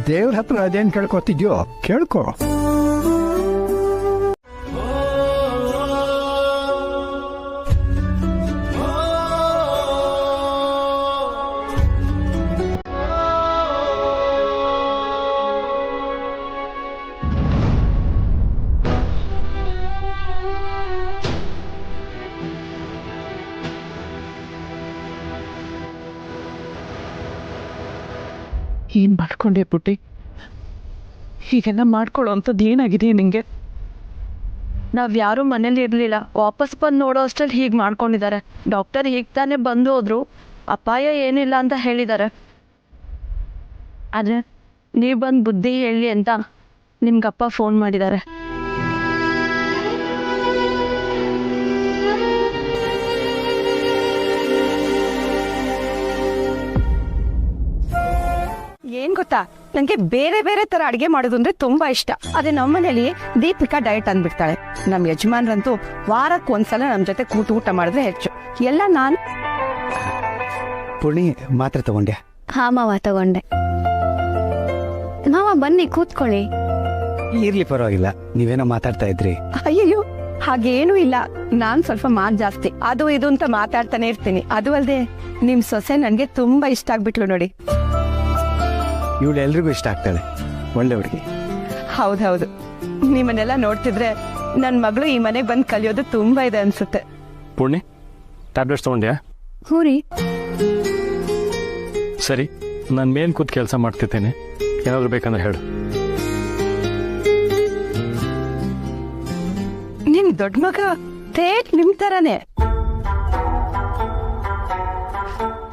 ದೇವ್ರ ಹತ್ರ ಅದೇನು ಕೇಳ್ಕೊತಿದ್ಯೋ ಕೇಳ್ಕೊ. ಏನು ಮಾಡ್ಕೊಂಡೆ ಪುಟ್ಟಿ? ಹೀಗೆಲ್ಲ ಮಾಡ್ಕೊಳ್ಳೋ ಅಂಥದ್ದು ಏನಾಗಿದೆ ನಿಂಗೆ? ನಾವ್ಯಾರೂ ಮನೇಲಿ ಇರಲಿಲ್ಲ, ವಾಪಸ್ ಬಂದು ನೋಡೋ ಅಷ್ಟರಲ್ಲಿ ಹೀಗೆ ಮಾಡ್ಕೊಂಡಿದ್ದಾರೆ. ಡಾಕ್ಟರ್ ಹೀಗೆ ತಾನೇ ಬಂದು ಹೋದ್ರು, ಅಪಾಯ ಏನಿಲ್ಲ ಅಂತ ಹೇಳಿದ್ದಾರೆ. ಆದರೆ ನೀವು ಬಂದು ಬುದ್ಧಿ ಹೇಳಿ ಅಂತ ನಿಮ್ಗಪ್ಪ ಫೋನ್ ಮಾಡಿದ್ದಾರೆ. ಏನ್ ಗೊತ್ತಾ, ನಂಗೆ ಬೇರೆ ಬೇರೆ ತರ ಅಡಿಗೆ ಮಾಡೋದು ಅಂದ್ರೆ ತುಂಬಾ ಇಷ್ಟ. ಅದೇ ನಮ್ಮನೇಲಿ ದೀಪಿಕಾ ಡಯಟ್ ಅಂದ್ಬಿಡ್ತಾಳೆ. ನಮ್ ಯಜಮಾನ್ರಂತೂ ವಾರಕ್ಕೆ ಒಂದ್ಸಲ ನಮ್ ಜೊತೆ ಕೂತು ಊಟ ಮಾಡಿದ್ರೆ ಹೆಚ್ಚು. ಎಲ್ಲ ನಾನ್ ಪುಣಿ ಮಾತ್ರೆ ತಗೊಂಡ್ಯಾ? ಹಾ ಮಾವ, ತಗೊಂಡೆ. ಮಾವ ಬನ್ನಿ ಕೂತ್ಕೊಳ್ಳಿ. ಇರ್ಲಿ ಪರವಾಗಿಲ್ಲ, ನೀವೇನೋ ಮಾತಾಡ್ತಾ ಇದ್ರಿ. ಅಯ್ಯಯ್ಯೋ ಹಾಗೇನೂ ಇಲ್ಲ, ನಾನ್ ಸ್ವಲ್ಪ ಮಾತ್ ಜಾಸ್ತಿ ಅದು ಇದು ಅಂತ ಮಾತಾಡ್ತಾನೆ ಇರ್ತೀನಿ. ಅದು ಅಲ್ದೆ ನಿಮ್ ಸೊಸೆ ನನ್ಗೆ ತುಂಬಾ ಇಷ್ಟ ಆಗ್ಬಿಟ್ಲು ನೋಡಿ. ಇವಳು ಎಲ್ರಿಗೂ ಇಷ್ಟ ಆಗ್ತಾಳೆ, ಒಳ್ಳೆ ಹುಡುಗಿ. ಹೌದೌದು, ನಿಮ್ಮನ್ನೆಲ್ಲ ನೋಡ್ತಿದ್ರೆ ನನ್ ಮಗಳು ಈ ಮನೆಗೆ ಬಂದು ಕಲಿಯೋದು ತುಂಬಾ ಇದೆ ಅನ್ಸುತ್ತೆ. ಪುಣ್ಯ, ಟ್ಯಾಬ್ಲೆಟ್ಸ್ ತೊಗೊಂಡ್ಯಾ? ಹ್ಞೂ ರೀ. ಸರಿ, ನಾನು ಮೇಲ್ ಕೂತ್ ಕೆಲಸ ಮಾಡ್ತಿದ್ದೇನೆ, ಏನಾದರೂ ಬೇಕಂದ್ರೆ ಹೇಳು. ನಿಮ್ ದೊಡ್ಡ ಮಗ ಥೇಟ್ ನಿಮ್ ತರಾನೇ.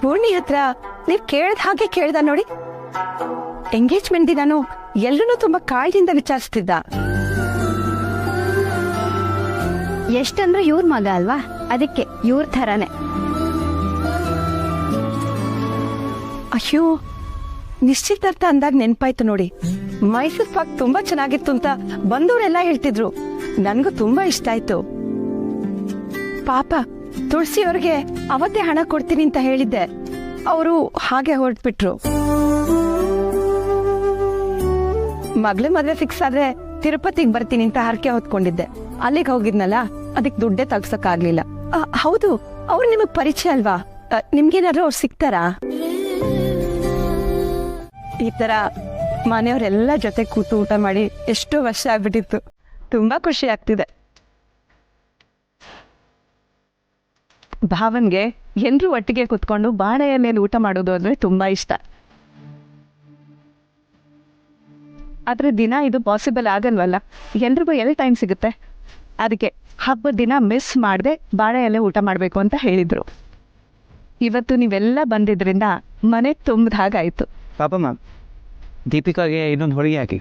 ಪೂರ್ಣಿ ಹತ್ರ ನೀವ್ ಕೇಳ್ದ ಹಾಗೆ ಕೇಳ್ದ ನೋಡಿ. ಎಂಗೇಜ್ಮೆಂಟ್ ದಿನಾನು ಎಲ್ಲರೂ ತುಂಬಾ ಕಾಳಜಿಯಿಂದ ವಿಚಾರಿಸ್ತಿದ್ದ. ಎಷ್ಟಂದ್ರೆ ಇವ್ರ ಮಗ ಅಲ್ವಾ, ಅದಕ್ಕೆ ಇವ್ರ ಥರಾನೇ. ಅಯ್ಯೋ, ನಿಶ್ಚಿತಾರ್ಥ ಅಂದಾಗ ನೆನ್ಪಾಯ್ತು ನೋಡಿ. ಮೈಸೂರ್ ಪಾಕ್ ತುಂಬಾ ಚೆನ್ನಾಗಿತ್ತು ಅಂತ ಬಂದವರೆಲ್ಲ ಹೇಳ್ತಿದ್ರು. ನನ್ಗೂ ತುಂಬಾ ಇಷ್ಟ ಆಯ್ತು. ಪಾಪ ತುಳಸಿ ಅವ್ರಿಗೆ ಅವತ್ತೇ ಹಣ ಕೊಡ್ತೀನಿ ಅಂತ ಹೇಳಿದ್ದೆ, ಅವರು ಹಾಗೆ ಹೊರಟ್ಬಿಟ್ರು. ಮಗಳ ಮದ್ವೆ ಫಿಕ್ಸ್ ಆದ್ರೆ ತಿರುಪತಿಗೆ ಬರ್ತೀನಿ ಅಂತ ಹರಕೆ ಹೊತ್ಕೊಂಡಿದ್ದೆ. ಅಲ್ಲಿಗೆ ಹೋಗಿದ್ನಲ್ಲ, ಅದಕ್ಕೆ ದುಡ್ಡೇ ತಗ್ಸಕ್ ಆಗ್ಲಿಲ್ಲ. ಹೌದು, ಅವ್ರು ನಿಮಗ್ ಪರಿಚಯ ಅಲ್ವಾ? ನಿಮ್ಗೇನಾದ್ರು ಅವ್ರು ಸಿಗ್ತಾರಾ? ಈ ತರ ಮನೆಯವರೆಲ್ಲ ಜೊತೆ ಕೂತು ಊಟ ಮಾಡಿ ಎಷ್ಟೋ ವರ್ಷ ಆಗ್ಬಿಟ್ಟಿತ್ತು. ತುಂಬಾ ಖುಷಿ ಆಗ್ತಿದೆ. ಭಾವನ್ಗೆ ಎಲ್ರೂ ಒಟ್ಟಿಗೆ ಕುತ್ಕೊಂಡು ಬಾಳೆ ಎಲೆಯಲ್ಲಿ ಊಟ ಮಾಡೋದು ಅಂದ್ರೆ ತುಂಬಾ ಇಷ್ಟ. ಆದ್ರೆ ದಿನ ಇದು ಪಾಸಿಬಲ್ ಆಗಲ್ವಲ್ಲ, ಎಲ್ರಿಗೂ ಎಲ್ಲಿ ಟೈಮ್ ಸಿಗುತ್ತೆ? ಅದಕ್ಕೆ ಹಬ್ಬದ ದಿನ ಮಿಸ್ ಮಾಡದೆ ಬಾಳೆ ಎಲೆ ಊಟ ಮಾಡಬೇಕು ಅಂತ ಹೇಳಿದ್ರು. ಇವತ್ತು ನೀವೆಲ್ಲ ಬಂದಿದ್ರಿಂದ ಮನೆ ತುಂಬದ ಹಾಗಾಯ್ತು. ಪಾಪ ಮ್ಯಾಮ್, ದೀಪಿಕಾಗೆ ಇನ್ನೊಂದು ಹೊಳಿಗೆ ಹಾಕಿ.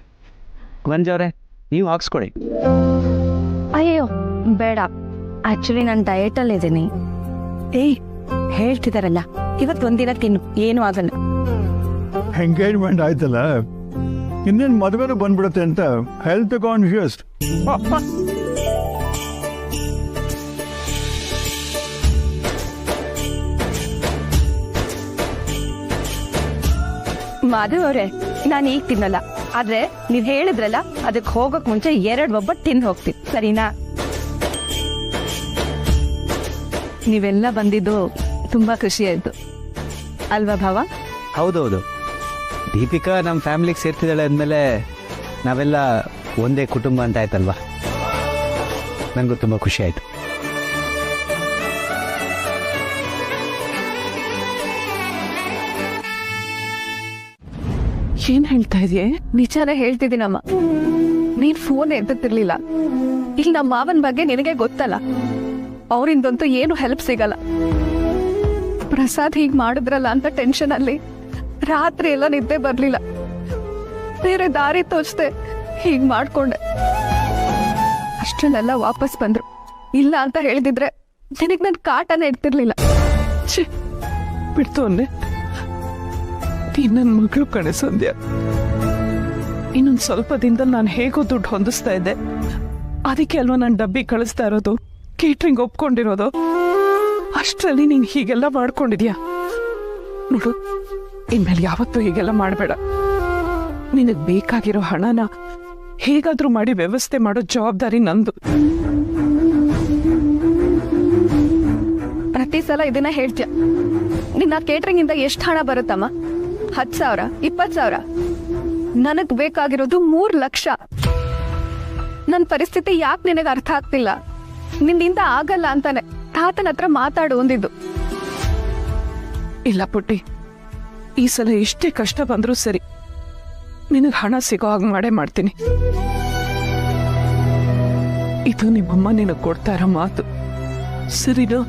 ಮಂಜವ್ರೆ, ನೀವು ಹಾಕ್ಸ್ಕೊಡಿ. ಅಯ್ಯೋ ಬೇಡ, ಆಕ್ಚುಲಿ ನಾನು ಡಯಟಲ್ಲಿ ಇದ್ದೀನಿ. ಏಯ್, ಹೇಳ್ತಿದಾರಲ್ಲ, ಇವತ್ತೊಂದಿನ ತಿನ್ನು, ಏನೂ ಆಗಲ್ಲ. ಎಂಗೇಜ್ಮೆಂಟ್ ಆಯ್ತಲ್ಲ, ಇನ್ನೇನು ಮದುವೆನೂ ಬಂದ್ಬಿಡುತ್ತೆ ಅಂತ ಹೆಲ್ತ್ ಕಾನ್ಶಿಯಸ್. ಮಾಧವ್ ಅವ್ರೆ, ನಾನು ಈಗ ತಿನ್ನಲ್ಲ. ಆದ್ರೆ ನೀವ್ ಹೇಳಿದ್ರಲ್ಲ, ಅದಕ್ಕೆ ಹೋಗಕ್ ಮುಂಚೆ 2 ಒಬ್ಬಟ್ಟು ತಿಂದು ಹೋಗ್ತೀನಿ, ಸರಿನಾ? ನೀವೆಲ್ಲ ಬಂದಿದ್ದು ತುಂಬಾ ಖುಷಿ ಆಯ್ತು ಅಲ್ವಾ ಭಾವ? ಹೌದೌದು, ದೀಪಿಕಾ ನಮ್ಮ ಫ್ಯಾಮಿಲಿಗೆ ಸೇರ್ತಿದ್ದಾಳೆ ಅಂದಮೇಲೆ ನಾವೆಲ್ಲ ಒಂದೇ ಕುಟುಂಬ ಅಂತ ಆಯ್ತಲ್ವಾ. ನನಗೂ ತುಂಬ ಖುಷಿ ಆಯಿತು. ಏನ್ ಹೇಳ್ತಾ ಇದೆಯೇ? ನಿಜಾನೇ ಹೇಳ್ತಿದ್ದೀನಮ್ಮ. ನೀನ್ ಫೋನ್ ಎತ್ತುತ್ತಿರ್ಲಿಲ್ಲ. ಇಲ್ಲಿ ನಮ್ಮ ಮಾವನ ಬಗ್ಗೆ ನಿನಗೆ ಗೊತ್ತಲ್ಲ, ಅವರಿಂದಂತೂ ಏನು ಹೆಲ್ಪ್ ಸಿಗಲ್ಲ. ಪ್ರಸಾದ್ ಹೀಗ್ ಮಾಡಿದ್ರಲ್ಲ ಅಂತ ಟೆನ್ಷನ್ ಅಲ್ಲಿ ರಾತ್ರಿ ಎಲ್ಲ ನಿದ್ದೆ ಬರ್ಲಿಲ್ಲ. ಬೇರೆ ದಾರಿ ತೋಚ್ದೆ ಹೀಗ್ ಮಾಡ್ಕೊಂಡೆ. ಅಷ್ಟರಲ್ಲೆಲ್ಲ ವಾಪಸ್ ಬಂದ್ರು. ಇಲ್ಲ ಅಂತ ಹೇಳಿದಿದ್ರೆ ನಿನಗ್ ನನ್ ಕಾಟನೇ ಇರ್ತಿರ್ಲಿಲ್ಲ. ಬಿಡ್ತು ಅನ್ನೆ, ನೀನ್ ನನ್ನ ಮಗಳು ಕಣೆ ಸಂಧ್ಯಾ. ಇನ್ನೊಂದು ಸ್ವಲ್ಪ ದಿನದಲ್ಲಿ ನಾನು ಹೇಗೋ ದುಡ್ಡು ಹೊಂದಿಸ್ತಾ ಇದ್ದೆ. ಅದಕ್ಕೆ ಅಲ್ವಾ ನಾನು ಡಬ್ಬಿ ಕಳಿಸ್ತಾ ಇರೋದು, ಕೇಟ್ರಿಂಗ್ ಒಪ್ಕೊಂಡಿರೋದು. ಅಷ್ಟರಲ್ಲಿ ನೀನು ಹೀಗೆಲ್ಲ ಮಾಡ್ಕೊಂಡಿದ್ಯಾ ನೋಡು. ಇನ್ಮೇಲೆ ಯಾವತ್ತೂ ಹೀಗೆಲ್ಲ ಮಾಡಬೇಡ. ನಿನಗೆ ಬೇಕಾಗಿರೋ ಹಣನ ಹೇಗಾದ್ರೂ ಮಾಡಿ ವ್ಯವಸ್ಥೆ ಮಾಡೋ ಜವಾಬ್ದಾರಿ ನಂದು. ಪ್ರತಿ ಸಲ ಇದನ್ನ ಹೇಳ್ತೀಯ. ನಿನ್ನ ಕೇಟ್ರಿಂಗ್ ಇಂದ ಎಷ್ಟು ಹಣ ಬರುತ್ತಮ್ಮ? 10,000, 20,000. ನನಗ್ ಬೇಕಾಗಿರೋದು 3 ಲಕ್ಷ. ನನ್ನ ಪರಿಸ್ಥಿತಿ ಯಾಕೆ ನಿನಗೆ ಅರ್ಥ ಆಗ್ತಿಲ್ಲ? ನಿನ್ನಿಂದ ಆಗಲ್ಲ ಅಂತಾನೆ ತಾತನ ಹತ್ರ ಮಾತಾಡು ಅಂದಿದ್ದು. ಇಲ್ಲ ಪುಟ್ಟಿ, ಈ ಸಲ ಎಷ್ಟೇ ಕಷ್ಟ ಬಂದ್ರೂ ಸರಿ, ನಿನಗೆ ಹಣ ಸಿಗೋ ಹಾಗೆ ಮಾಡೇ ಮಾಡ್ತೀನಿ. ಇದು ನಿಮ್ಮಮ್ಮ ನಿನಗೆ ಕೊಡ್ತಾ ಇರೋ ಮಾತು, ಸರಿನಾ?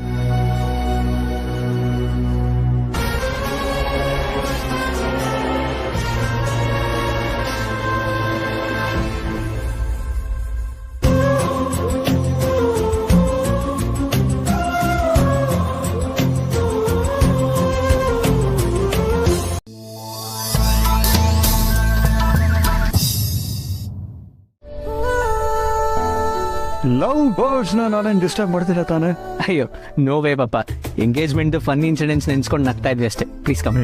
ಲವ್ ಬರ್ಡ್ಸ್ ನಾನೇನು ಡಿಸ್ಟರ್ಬ್ ಮಾಡ್ತಿಲ್ಲ ತಾನೆ? ಅಯ್ಯೋ ನೋವೇ ಪಾಪ, ಎಂಗೇಜ್ಮೆಂಟ್ ಫನ್ ಇನ್ಸಿಡೆಂಟ್ಸ್ ನೆನ್ಸ್ಕೊಂಡು ನಗ್ತಾ ಇದ್ವಿ ಅಷ್ಟೇ. Please come.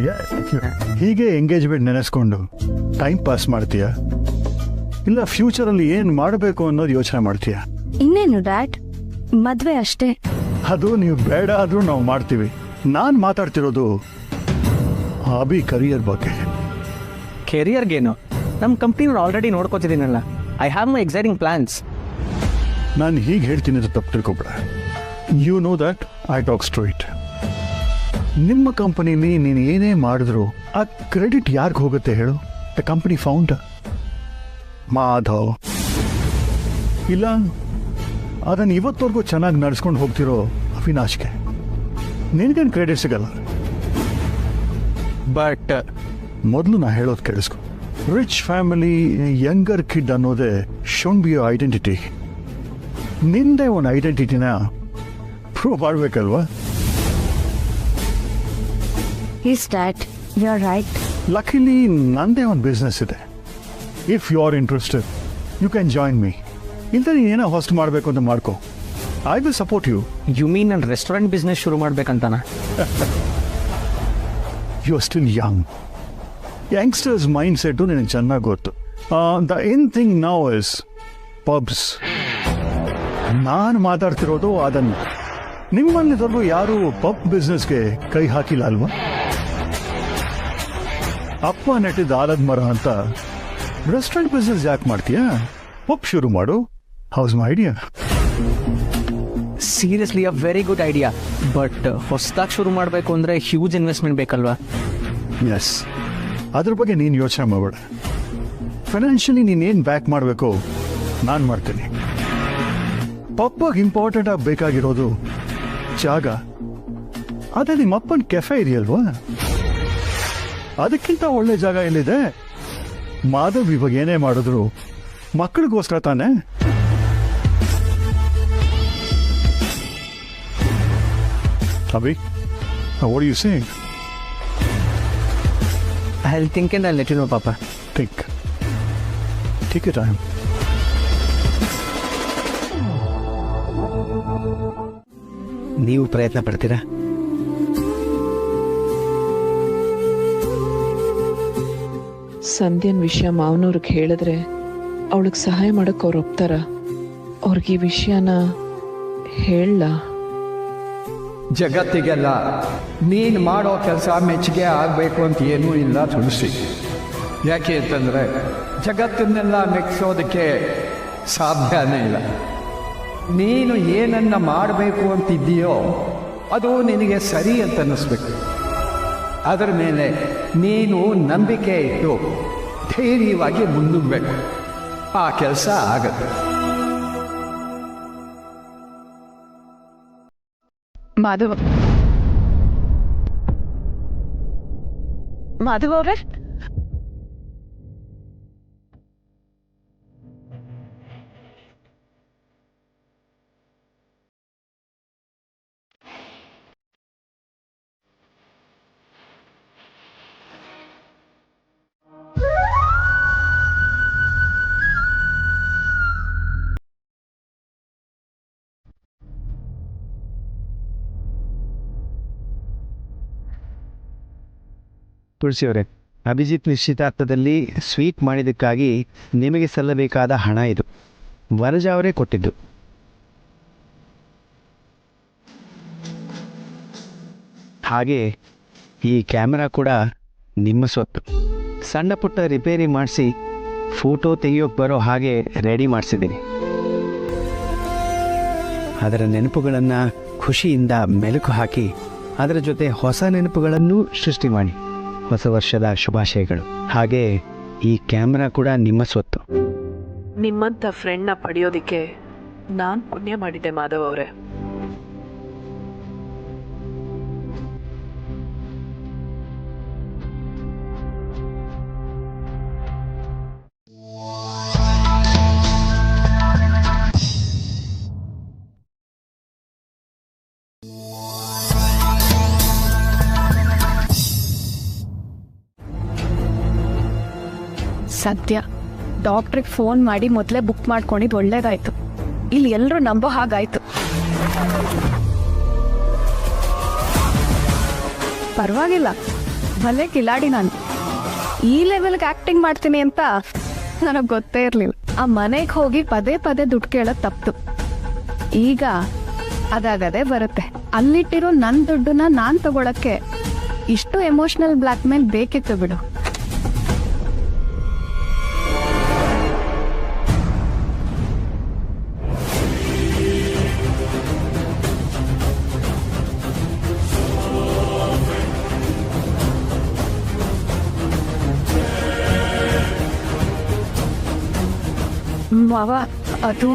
ಹೀಗೆ ಎಂಗೇಜ್ಮೆಂಟ್ ನೆನೆಸ್ಕೊಂಡು ಟೈಮ್ ಪಾಸ್ ಮಾಡ್ತೀಯ, ಇಲ್ಲ ಫ್ಯೂಚರಲ್ಲಿ ಏನು ಮಾಡಬೇಕು ಅನ್ನೋದು ಯೋಚನೆ ಮಾಡ್ತೀಯ? ಇನ್ನೇನು ಡ್ಯಾಡ್, ಮದ್ವೆ ಅಷ್ಟೇ. ಅದು ನೀವು ಬೇಡ ಆದ್ರೂ ನಾವು ಮಾಡ್ತೀವಿ. ನಾನು ಮಾತಾಡ್ತಿರೋದು ಅಭಿ ಕರಿಯರ್ ಬಗ್ಗೆ. ಕೆರಿಯರ್ಗೇನು? ನಮ್ಮ ಕಂಪ್ನಿನ ಆಲ್ರೆಡಿ ನೋಡ್ಕೋತಿದ್ದೀನಲ್ಲ. I have my exciting plans. ನಾನು ಹೀಗೆ ಹೇಳ್ತೀನಿ ಅಂತ ತಪ್ಪು ತಿಳ್ಕೊಬೇಡ. You know that I talk straight. ನಿಮ್ಮ ಕಂಪನಿಲಿ ನೀನು ಏನೇ ಮಾಡಿದ್ರು ಆ ಕ್ರೆಡಿಟ್ ಯಾರಿಗೆ ಹೋಗುತ್ತೆ ಹೇಳು? The company founder Madhav. ಇಲ್ಲ ಅದನ್ನು ಇವತ್ತವರೆಗೂ ಚೆನ್ನಾಗಿ ನಡೆಸ್ಕೊಂಡು ಹೋಗ್ತಿರೋ ಅವಿನಾಶ್ಗೆ ನಿನಗೇನು ಕ್ರೆಡಿಟ್ ಸಿಗಲ್ಲ. ಬಟ್ ಮೊದಲು ನಾ ಹೇಳೋದು ಕೇಳಿಸ್ಕೊ. ರಿಚ್ ಫ್ಯಾಮಿಲಿ ಯಂಗರ್ ಕಿಡ್ ಅನ್ನೋದೇ ಶೋನ್ ಬಿ ಯೋರ್ ಐಡೆಂಟಿಟಿ. ನಿಂದೆ ಒಂದು ಐಡೆಂಟಿಟಿನ ಪ್ರೂವ್ ಮಾಡಬೇಕಲ್ವಾ? Yes, Dad. You're right. Luckily ನಂದೇ ಒಂದು ಬಿಸ್ನೆಸ್ ಇದೆ. If you are interested you can join me. ಇಂಥ ನೀನು ಏನೋ ಹೊಸ್ಟ್ ಮಾಡಬೇಕು ಅಂತ ಮಾಡ್ಕೋ. I will support you. You mean ನನ್ನ ರೆಸ್ಟೋರೆಂಟ್ ಬಿಸ್ನೆಸ್ ಶುರು ಮಾಡ್ಬೇಕಂತಾನ? You are still young. Youngsters mindset ನಿನಗೆ ಚೆನ್ನಾಗಿ ಗೊತ್ತು. The in thing now is puffs. ನಾನು ಮಾತಾಡ್ತಿರೋದು ಅದನ್ನು. ನಿಮ್ಮಲ್ಲಿದ್ದವರು ಯಾರು ಪಬ್ ಬಿಸ್ನೆಸ್ಗೆ ಕೈ ಹಾಕಿಲ್ಲ ಅಲ್ವಾ? ಅಪ್ಪ ನೆಟ್ಟಿದ್ದ ಆಲದ ಮರ ಅಂತ ರೆಸ್ಟೋರೆಂಟ್ ಬಿಸ್ನೆಸ್ ಯಾಕೆ ಮಾಡ್ತೀಯಾ? ಪಬ್ ಶುರು ಮಾಡು. House my idea? Seriously a very good idea. But ಹೊಸದಾಗಿ ಶುರು ಮಾಡಬೇಕು ಅಂದರೆ ಹ್ಯೂಜ್ ಇನ್ವೆಸ್ಟ್ಮೆಂಟ್ ಬೇಕಲ್ವಾ? ಎಸ್, ಅದ್ರ ಬಗ್ಗೆ ನೀನು ಯೋಚನೆ ಮಾಡಬೇಡ. ಫೈನಾನ್ಷಿಯಲಿ ನೀನೇನು ಬ್ಯಾಕ್ ಮಾಡಬೇಕು ನಾನು ಮಾಡ್ತೀನಿ. ಪಬ್ಬಿಗೆ ಇಂಪಾರ್ಟೆಂಟ್ ಆಗಿ ಬೇಕಾಗಿರೋದು ಜಾಗ. ಅದೇ ನಿಮ್ಮಪ್ಪನ ಕೆಫೆ ಇದೆಯಲ್ವಾ, ಅದಕ್ಕಿಂತ ಒಳ್ಳೆ ಜಾಗ ಎಲ್ಲಿದೆ? ಮಾಧವ್ ಇವಾಗ ಏನೇ ಮಾಡಿದ್ರು ಮಕ್ಕಳಿಗೋಸ್ಕರ ತಾನೆ. Abhi, what are you saying? I'll think and I'll let you know, Papa. Take your time. ನೀವು ಪ್ರಯತ್ನ ಪಡ್ತೀರಾ? ಸಂಧ್ಯನ್ ವಿಷಯ ಮಾವನವ್ರಿಗೆ ಹೇಳಿದ್ರೆ ಅವಳಿಗೆ ಸಹಾಯ ಮಾಡಕ್ಕೆ ಅವ್ರು ಒಪ್ತಾರ? ಅವ್ರಿಗೆ ಈ ವಿಷಯನ ಹೇಳ? ಜಗತ್ತಿಗೆಲ್ಲ ನೀನು ಮಾಡೋ ಕೆಲಸ ಮೆಚ್ಚುಗೆ ಆಗಬೇಕು ಅಂತ ಏನೂ ಇಲ್ಲ ತುಳಸಿ. ಯಾಕೆ ಅಂತಂದರೆ ಜಗತ್ತನ್ನೆಲ್ಲ ಮೆಚ್ಚಿಸೋದಕ್ಕೆ ಸಾಧ್ಯನೇ ಇಲ್ಲ. ನೀನು ಏನನ್ನ ಮಾಡಬೇಕು ಅಂತಿದ್ದೀಯೋ ಅದು ನಿನಗೆ ಸರಿ ಅಂತ ಅನ್ನಿಸ್ಬೇಕು. ಅದರ ಮೇಲೆ ನೀನು ನಂಬಿಕೆ ಇಟ್ಟು ಧೈರ್ಯವಾಗಿ ಮುನ್ನುಗ್ಬೇಕು. ಆ ಕೆಲಸ ಆಗತ್ತೆ. ಮಾಧವ ಅವರೇ, ತುಳಸಿ ಅವರೇ, ಅಭಿಜಿತ್ ನಿಶ್ಚಿತಾರ್ಥದಲ್ಲಿ ಸ್ವೀಟ್ ಮಾಡಿದ್ದಕ್ಕಾಗಿ ನಿಮಗೆ ಸಲ್ಲಬೇಕಾದ ಹಣ ಇದು. ವರಜ ಅವರೇ ಕೊಟ್ಟಿದ್ದು. ಹಾಗೆ ಈ ಕ್ಯಾಮೆರಾ ಕೂಡ ನಿಮ್ಮ ಸ್ವತ್ತು. ಸಣ್ಣ ಪುಟ್ಟ ರಿಪೇರಿ ಮಾಡಿಸಿ ಫೋಟೋ ತೆಗೆಯೋಕೆ ಬರೋ ಹಾಗೆ ರೆಡಿ ಮಾಡಿಸಿದ್ದೀನಿ. ಅದರ ನೆನಪುಗಳನ್ನು ಖುಷಿಯಿಂದ ಮೆಲುಕು ಹಾಕಿ ಅದರ ಜೊತೆ ಹೊಸ ನೆನಪುಗಳನ್ನು ಸೃಷ್ಟಿ ಮಾಡಿ. ಹೊಸ ವರ್ಷದ ಶುಭಾಶಯಗಳು. ಹಾಗೆ ಈ ಕ್ಯಾಮ್ರಾ ಕೂಡ ನಿಮ್ಮ ಸ್ವತ್ತು. ನಿಮ್ಮಂಥ ಫ್ರೆಂಡ್ನ ಪಡೆಯೋದಕ್ಕೆ ನಾನು ಪುಣ್ಯ ಮಾಡಿದ್ದೆ ಮಾಧವ್ ಅವರೇ. ಸದ್ಯ ಡಾಕ್ಟ್ರಿಗೆ ಫೋನ್ ಮಾಡಿ ಮೊದಲೇ ಬುಕ್ ಮಾಡ್ಕೊಂಡಿದ್ದು ಒಳ್ಳೇದಾಯ್ತು. ಇಲ್ಲಿ ಎಲ್ಲರೂ ನಂಬೋ ಹಾಗಾಯ್ತು. ಪರವಾಗಿಲ್ಲ, ಭಲೆ ಕಿಲಾಡಿ ನಾನು. ಈ ಲೆವೆಲ್ಗೆ ಆಕ್ಟಿಂಗ್ ಮಾಡ್ತೀನಿ ಅಂತ ನನಗೆ ಗೊತ್ತೇ ಇರಲಿಲ್ಲ. ಆ ಮನೆಗೆ ಹೋಗಿ ಪದೇ ಪದೇ ದುಡ್ಡು ಕೇಳೋದು ತಪ್ಪು. ಈಗ ಅದಾಗದೇ ಬರುತ್ತೆ. ಅಲ್ಲಿಟ್ಟಿರೋ ನನ್ನ ದುಡ್ಡನ್ನ ನಾನು ತಗೊಳಕ್ಕೆ ಇಷ್ಟು ಎಮೋಷನಲ್ ಬ್ಲ್ಯಾಕ್ ಮೇಲ್ ಬೇಕಿತ್ತು ಬಿಡು. ಮಾವ, ಅದು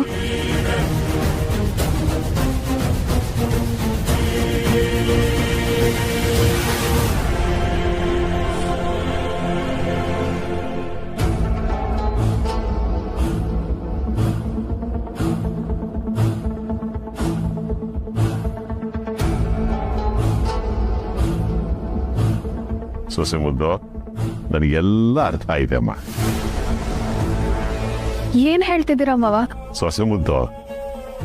ಸೊಸೆ ಮುದ್ದು, ನನಗೆಲ್ಲ ಅರ್ಥ ಆಯ್ತು ಅಮ್ಮ. ಏನ್ ಹೇಳ್ತಿದ್ದೀರಾ ಮಾವ? ಸೊಸೆ ಮುದ್ದು,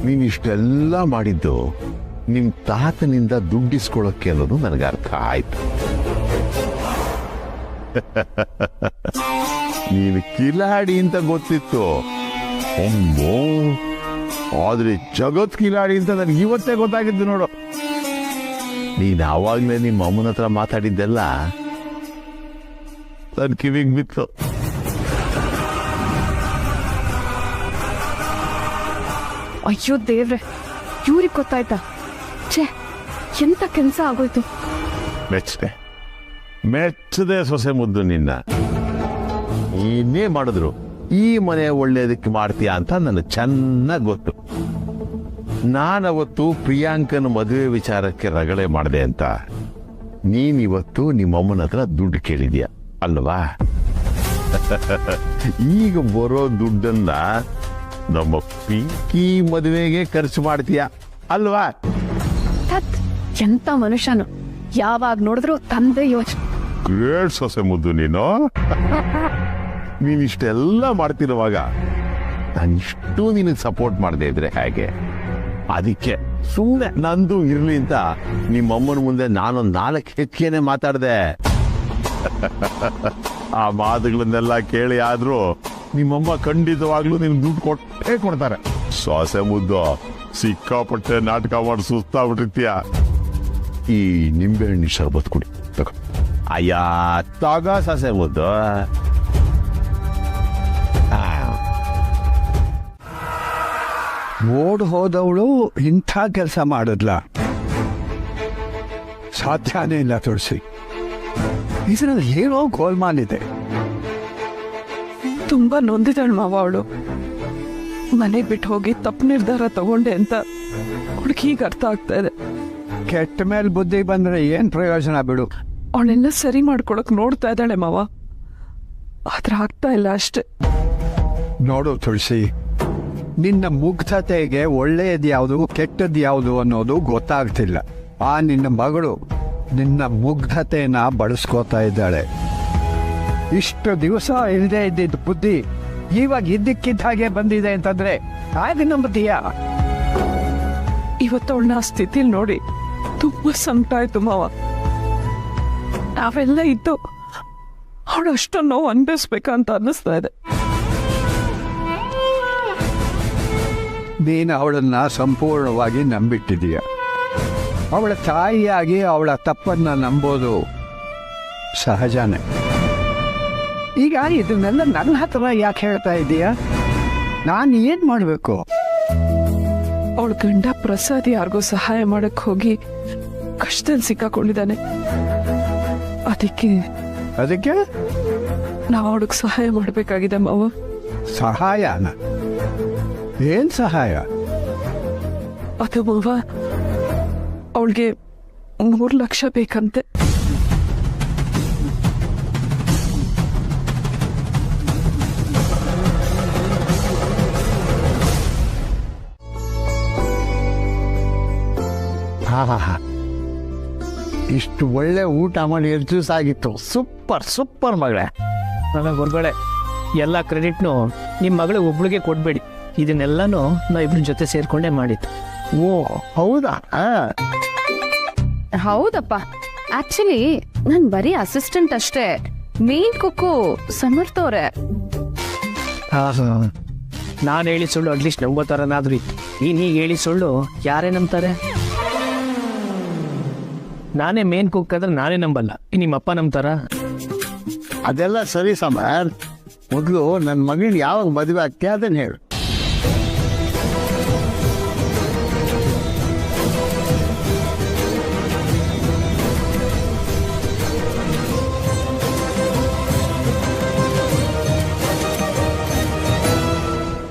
ನೀನ್ ಇಷ್ಟೆಲ್ಲ ಮಾಡಿದ್ದು ನಿಮ್ ತಾತನಿಂದ ದುಡ್ಡಿಸ್ಕೊಳ್ಳೋಕೆ ಅನ್ನೋದು ನನಗೆ ಅರ್ಥ ಆಯ್ತು. ನೀನು ಕಿಲಾಡಿ ಅಂತ ಗೊತ್ತಿತ್ತು, ಅಮ್ಮೋ, ಆದ್ರೆ ಜಗತ್ ಕಿಲಾಡಿ ಅಂತ ನನಗೆ ಇವತ್ತೇ ಗೊತ್ತಾಗಿದ್ದು ನೋಡು. ನೀನ್ ಆವಾಗ್ಲೇ ನಿಮ್ಮ ಅಮ್ಮನ ಹತ್ರ ಮಾತಾಡಿದ್ದೆಲ್ಲ ನನ್ ಕಿವಿಗೆ ಬಿತ್ತು. ಅಯ್ಯೋ ದೇವ್ರೆ, ಇವ್ರಿಗೆ ಗೊತ್ತಾಯ್ತಾ? ಛೇ, ಎಂತ ಕೆಲಸ ಆಗೋಯ್ತು. ಮೆಚ್ಚದೆ ಸೊಸೆ ಮುದ್ದು, ನಿನ್ನ ನೀನೇ ಮಾಡಿದ್ರು ಈ ಮನೆ ಒಳ್ಳೇದಕ್ಕೆ ಮಾಡ್ತೀಯ ಅಂತ ನನಗೆ ಚೆನ್ನಾಗಿ ಗೊತ್ತು. ನಾನವತ್ತು ಪ್ರಿಯಾಂಕನ ಮದುವೆ ವಿಚಾರಕ್ಕೆ ರಗಳೆ ಮಾಡಿದೆ ಅಂತ ನೀನಿವತ್ತು ನಿಮ್ಮಮ್ಮನ ಹತ್ರ ದುಡ್ಡು ಕೇಳಿದ್ಯಾ ಅಲ್ವಾ? ಈಗ ಬರೋ ದುಡ್ಡನ್ನ ನಮ್ಮ ಪಿಂಕಿ ಮದುವೆಗೆ ಖರ್ಚು ಮಾಡ್ತೀಯ ಅಲ್ವಾ? ಎಂತ ಮನುಷ್ಯನು, ಯಾವಾಗ ನೋಡಿದ್ರು ತಂದೆ ಯೋಚನೆ. ಏಳ್ ಸೊಸೆ ಮುದ್ದು, ನೀನಿಷ್ಟೆಲ್ಲ ಮಾಡ್ತಿರುವಾಗ ನಾನಿಷ್ಟು ನಿನಗೆ ಸಪೋರ್ಟ್ ಮಾಡದೆ ಇದ್ರೆ ಹೇಗೆ? ಅದಕ್ಕೆ ಸುಮ್ಮನೆ ನಂದು ಇರ್ಲಿ ಅಂತ ನಿಮ್ಮಮ್ಮನ ಮುಂದೆ ನಾನೊಂದು 4 ಹೆಚ್ಚಿಗೆನೆ ಮಾತಾಡ್ದೆ. ಆ ಮಾತುಗಳನ್ನೆಲ್ಲ ಕೇಳಿ ಆದ್ರೂ ನಿಮ್ಮಮ್ಮ ಖಂಡಿತವಾಗ್ಲೂ ನಿನ್ ದುಡ್ಡು ಕೊಟ್ಟೇ ಕೊಡ್ತಾರೆ. ಸೊಸೆ ಮುದ್ದು, ಸಿಕ್ಕಾಪಟ್ಟೆ ನಾಟಕ ಮಾಡಿ ಸುಸ್ತಾಗ್ಬಿಟ್ಟಿರ್ತೀಯ. ಈ ನಿಂಬೆಹಣ್ಣಿ ಶರ್ಬತ್ ಕುಡಿ ತಗೋ. ಅಯ್ಯ ತಗ ಸೊಸೆ ಮುದ್ದು. ಓಡ್ ಹೋದವಳು ಇಂಥ ಕೆಲಸ ಮಾಡಿದ್ಲ? ಸಾಧ್ಯನೇ ಇಲ್ಲ ತುಳಸಿ. ಇದರಲ್ಲಿ ಏನೋ ಗೋಲ್ಮಾಲಿದೆ. ತುಂಬಾ ನೊಂದಿದ್ದಾಳೆ ಮಾವ ಅವಳು. ಮನೆ ಬಿಟ್ಟು ಹೋಗಿ ತಪ್ಪು ನಿರ್ಧಾರ ತಗೊಂಡೆ ಅಂತ ಅವಳಿಗೆ ಈಗ ಅರ್ಥ ಆಗ್ತಾ ಇದೆ. ಕೆಟ್ಟ ಮೇಲೆ ಬುದ್ಧಿ ಬಂದ್ರೆ ಏನ್ ಪ್ರಯೋಜನ ಬಿಡು. ಅವಳೆಲ್ಲ ಸರಿ ಮಾಡ್ಕೊಳಕ್ ನೋಡ್ತಾ ಇದ್ದಾಳೆ ಮಾವ, ಆದ್ರೆ ಆಗ್ತಾ ಇಲ್ಲ ಅಷ್ಟೆ. ನೋಡು ತುಳಸಿ, ನಿನ್ನ ಮುಗ್ಧತೆಗೆ ಒಳ್ಳೆಯದು ಯಾವುದು ಕೆಟ್ಟದ್ದು ಯಾವುದು ಅನ್ನೋದು ಗೊತ್ತಾಗ್ತಿಲ್ಲ. ಆ ನಿನ್ನ ಮಗಳು ನಿನ್ನ ಮುಗ್ಧತೆನ ಬಳಸ್ಕೋತಾ ಇದ್ದಾಳೆ. ಇಷ್ಟು ದಿವಸ ಇಲ್ಲದೆ ಇದ್ದಿದ್ದ ಬುದ್ಧಿ ಇವಾಗ ಇದ್ದಕ್ಕಿದ್ದ ಹಾಗೆ ಬಂದಿದೆ ಅಂತಂದ್ರೆ ಹಾಗೆ ನಂಬತೀಯ? ಇವತ್ತು ಅವಳನ್ನ ಆ ಸ್ಥಿತಿಲಿ ನೋಡಿ ತುಂಬಾ ಸಂಕಟ ಆಯ್ತು ಮಾವ. ನಾವೆಲ್ಲ ಇದ್ದು ಅವಳು ಅಷ್ಟೊಂದು ನೋವು ಅನ್ಭವಿಸ್ಬೇಕಂತ ಅನ್ನಿಸ್ತಾ ಇದೆ. ನೀನು ಅವಳನ್ನ ಸಂಪೂರ್ಣವಾಗಿ ನಂಬಿಟ್ಟಿದೀಯ. ಅವಳ ತಾಯಿಯಾಗಿ ಅವಳ ತಪ್ಪನ್ನು ನಂಬೋದು ಸಹಜನೇ. ಈಗ ಇದನ್ನೆಲ್ಲ ನನ್ನ ಹತ್ರ ಯಾಕೆ ಹೇಳ್ತಾ ಇದ್ದೀಯಾ? ನಾನು ಏನು ಮಾಡಬೇಕು? ಅವಳ ಗಂಡ ಪ್ರಸಾದ್ ಯಾರಿಗೋ ಸಹಾಯ ಮಾಡಕ್ ಹೋಗಿ ಕಷ್ಟದಲ್ಲಿ ಸಿಕ್ಕಾಕೊಂಡಿದ್ದಾನೆ. ಅದಕ್ಕೆ ನಾವು ಅವಳಿಗೆ ಸಹಾಯ ಮಾಡಬೇಕಾಗಿದೆ ಮಾವ. ಸಹಾಯನ? ಏನ್ ಸಹಾಯ? ಅದು ಮಾವ, ಅವಳಿಗೆ 3 ಲಕ್ಷ ಬೇಕಂತೆ. ಹಾ ಇಷ್ಟು ಒಳ್ಳೆ ಊಟ ಮಾಡಿ ಎಷ್ಟು ದಿವಸ ಆಗಿತ್ತು. ಸೂಪರ್ ಮಗಳೇ. ನನ್ನ ಗುರುಗಳೇ, ಎಲ್ಲ ಕ್ರೆಡಿಟ್ನು ನಿಮ್ಮ ಮಗಳು ಒಬ್ಳಿಗೆ ಕೊಡಬೇಡಿ. ಇದನ್ನೆಲ್ಲನೂ ನಾವು ಇಬ್ಬರ ಜೊತೆ ಸೇರ್ಕೊಂಡೇ ಮಾಡಿದ್ದು. ಓ ಹೌದಾ? ಹೌದಪ್ಪ. ಆಕ್ಚುಲಿ ನಾನ್ ಬರೀ ಅಸಿಸ್ಟೆಂಟ್ ಅಷ್ಟೇ. ಮೇನ್ ಕುಕ್ಕು ಸಮರ್ಥವ್ರೆ. ನಾನು ಹೇಳಿ ಸುಳ್ಳು ಅಟ್ಲೀಸ್ಟ್ ನಂಬೋತಾರನಾದ್ರೂ ಇತ್ತು. ನೀನು ಹೀಗೆ ಹೇಳಿ ಸುಳ್ಳು ಯಾರೇ ನಂಬ್ತಾರೆ? ನಾನೇ ಮೇನ್ ಕುಕ್ ಅಂದ್ರೆ ನಾನೇ ನಂಬಲ್ಲ, ನಿಮ್ಮಪ್ಪ ನಂಬ್ತಾರ? ಅದೆಲ್ಲ ಸರಿ ಸಮರ್. ಮೊದಲು ನನ್ನ ಮಗನ ಯಾವಾಗ ಮದುವೆ ಆಗ್ತೀಯ ಅದನ್ನು ಹೇಳು.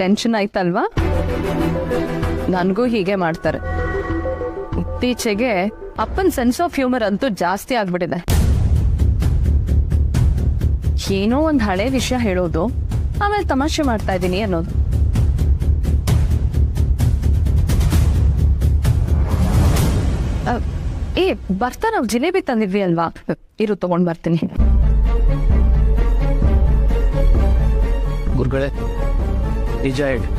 ಟೆನ್ಷನ್ ಆಯ್ತಲ್ವಾ? ನನಗೂ ಹೀಗೆ ಮಾಡ್ತಾರೆ. ಇತ್ತೀಚೆಗೆ ಅಪ್ಪನ್ ಸೆನ್ಸ್ ಆಫ್ ಹ್ಯೂಮರ್ ಅಂತೂ ಜಾಸ್ತಿ ಆಗ್ಬಿಟ್ಟಿದೆ. ಏನೋ ಒಂದ್ ಹಳೆ ವಿಷಯ ಹೇಳೋದು, ಆಮೇಲೆ ತಮಾಷೆ ಮಾಡ್ತಾ ಇದ್ದೀನಿ ಅನ್ನೋದು. ಬರ್ತಾ ನಾವು ಜಿಲೇಬಿ ತಂದಿದ್ವಿ ಅಲ್ವಾ, ಇರು ತಗೊಂಡ್ ಬರ್ತೀನಿ. ಗುರುಗಳೇ, ನಿಜ ಹೇಳಿ,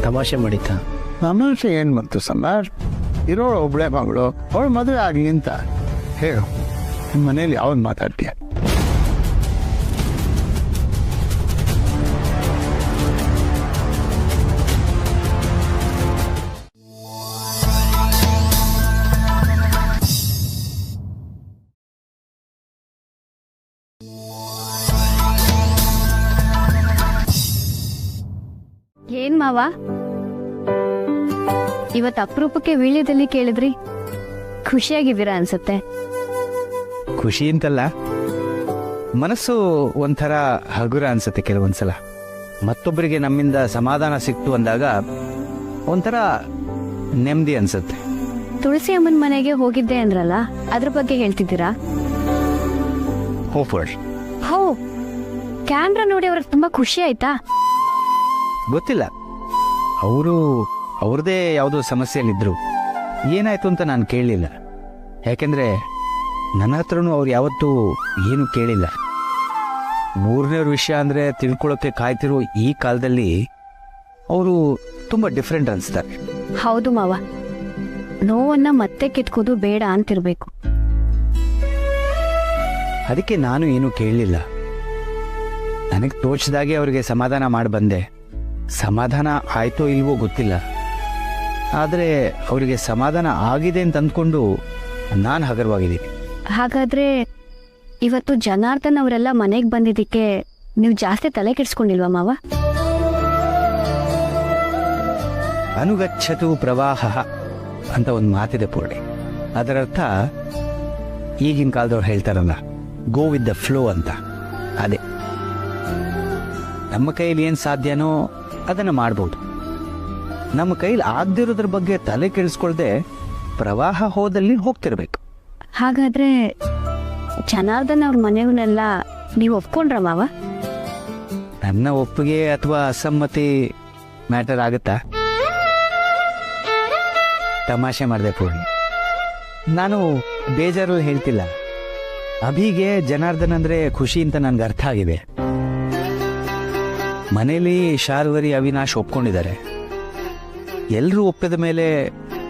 ತಮಾಷೆ ಮಾಡಿದ್ದ? ತಮಾಷೆ ಏನು ಬಂತು ಸಮರ್? ಇರೋಳು ಒಬ್ಳೆ ಮಗಳು, ಅವಳು ಮದುವೆ ಆಗಲಿ ಅಂತ ಹೇಳು. ನಿಮ್ಮ ಮನೇಲಿ ಯಾವಾಗ ಮಾತಾಡ್ತೀಯ? ಏನ್ ಮಾವ, ಇವತ್ತು ಅಪರೂಪಕ್ಕೆ ವೀಳ್ಯದಲ್ಲಿ ಕೇಳಿದ್ರಿ? ಖುಷಿಯಾಗಿದ್ದೀರಾ ಅನ್ಸುತ್ತೆ. ಖುಷಿ ಅಂತಲ್ಲ, ಮನಸ್ಸು ಒಂಥರ ಹಗುರ ಅನ್ಸುತ್ತೆ ಕೆಲವೊಂದ್ಸಲ. ಮತ್ತೊಬ್ಬರಿಗೆ ನಮ್ಮಿಂದ ಸಮಾಧಾನ ಸಿಕ್ತು ಅಂದಾಗ ಒಂಥರ ನೆಮ್ಮದಿ ಅನ್ಸುತ್ತೆ. ತುಳಸಿ ಅಮ್ಮನ ಮನೆಗೆ ಹೋಗಿದ್ದೆ ಅಂದ್ರಲ್ಲ, ಅದ್ರ ಬಗ್ಗೆ ಹೇಳ್ತಿದ್ದೀರಾ? ಹೋ, ಕ್ಯಾಮ್ರಾ ನೋಡಿ ಅವ್ರಿಗೆ ತುಂಬಾ ಖುಷಿ ಆಯ್ತಾ? ಗೊತ್ತಿಲ್ಲ, ಅವ್ರದೇ ಯಾವುದೋ ಸಮಸ್ಯೆಯಲ್ಲಿದ್ದರು. ಏನಾಯ್ತು ಅಂತ ನಾನು ಕೇಳಲಿಲ್ಲ. ಯಾಕೆಂದರೆ ನನ್ನ ಹತ್ರನೂ ಅವ್ರು ಯಾವತ್ತೂ ಏನು ಕೇಳಿಲ್ಲ. ಮೂರನೇವ್ರ ವಿಷಯ ಅಂದರೆ ತಿಳ್ಕೊಳ್ಳೋಕ್ಕೆ ಕಾಯ್ತಿರೋ ಈ ಕಾಲದಲ್ಲಿ ಅವರು ತುಂಬ ಡಿಫ್ರೆಂಟ್ ಅನಿಸ್ತಾರೆ. ಹೌದು ಮಾವ, ನೋವನ್ನ ಮತ್ತೆ ಕಿತ್ಕೋದು ಬೇಡ ಅಂತಿರ್ಬೇಕು. ಅದಕ್ಕೆ ನಾನು ಏನು ಕೇಳಲಿಲ್ಲ. ನನಗೆ ತೋಚಿದಾಗೆ ಅವರಿಗೆ ಸಮಾಧಾನ ಮಾಡಿ ಬಂದೆ. ಸಮಾಧಾನ ಆಯ್ತೋ ಇಲ್ವೋ ಗೊತ್ತಿಲ್ಲ, ಆದರೆ ಅವರಿಗೆ ಸಮಾಧಾನ ಆಗಿದೆ ಅಂತ ಅಂದ್ಕೊಂಡು ನಾನು ಹಗರವಾಗಿದ್ದೀನಿ. ಹಾಗಾದ್ರೆ ಇವತ್ತು ಜನಾರ್ದನ್ ಅವರೆಲ್ಲ ಮನೆಗೆ ಬಂದಿದ್ದಕ್ಕೆ ನೀವು ಜಾಸ್ತಿ ತಲೆ ಕೆಡಿಸ್ಕೊಂಡಿಲ್ವಾ ಮಾವ? ಅನುಗಚ್ಚತು ಪ್ರವಾಹ ಅಂತ ಒಂದು ಮಾತಿದೆ ಪೂರ್ಣಿ. ಅದರರ್ಥ ಈಗಿನ ಕಾಲದವ್ರು ಹೇಳ್ತಾರಲ್ಲ, ಗೋ ವಿತ್ ದ ಫ್ಲೋ ಅಂತ. ಅದೇ ನಮ್ಮ ಕೈಲಿ ಏನು ಸಾಧ್ಯನೋ ಅದನ್ನು ಮಾಡ್ಬೋದು. ನಮ್ಮ ಕೈಲಿ ಆಗದಿರೋದ್ರ ಬಗ್ಗೆ ತಲೆ ಕೆಡಿಸ್ಕೊಳ್ದೆ ಪ್ರವಾಹ ಹೋದಲ್ಲಿ ಹೋಗ್ತಿರ್ಬೇಕು. ಹಾಗಾದ್ರೆ ಜನಾರ್ದನ್ ಅವ್ರ ಮನೆಯವನ್ನೆಲ್ಲ ನೀವು ಒಪ್ಕೊಂಡ್ರ ಮಾವ? ನನ್ನ ಒಪ್ಪಿಗೆ ಅಥವಾ ಅಸಮ್ಮತಿ ಮ್ಯಾಟರ್ ಆಗುತ್ತಾ? ತಮಾಷೆ ಮಾಡಿದೆ ಪೂರ್ಣಿ, ನಾನು ಬೇಜಾರಲ್ಲಿ ಹೇಳ್ತಿಲ್ಲ. ಅಭಿಗೆ ಜನಾರ್ದನ್ ಅಂದರೆ ಖುಷಿ ಅಂತ ನನಗೆ ಅರ್ಥ ಆಗಿದೆ. ಮನೇಲಿ ಶಾರ್ವರಿ ಅವಿನಾಶ್ ಒಪ್ಕೊಂಡಿದ್ದಾರೆ. ಎಲ್ಲರೂ ಒಪ್ಪಿದ ಮೇಲೆ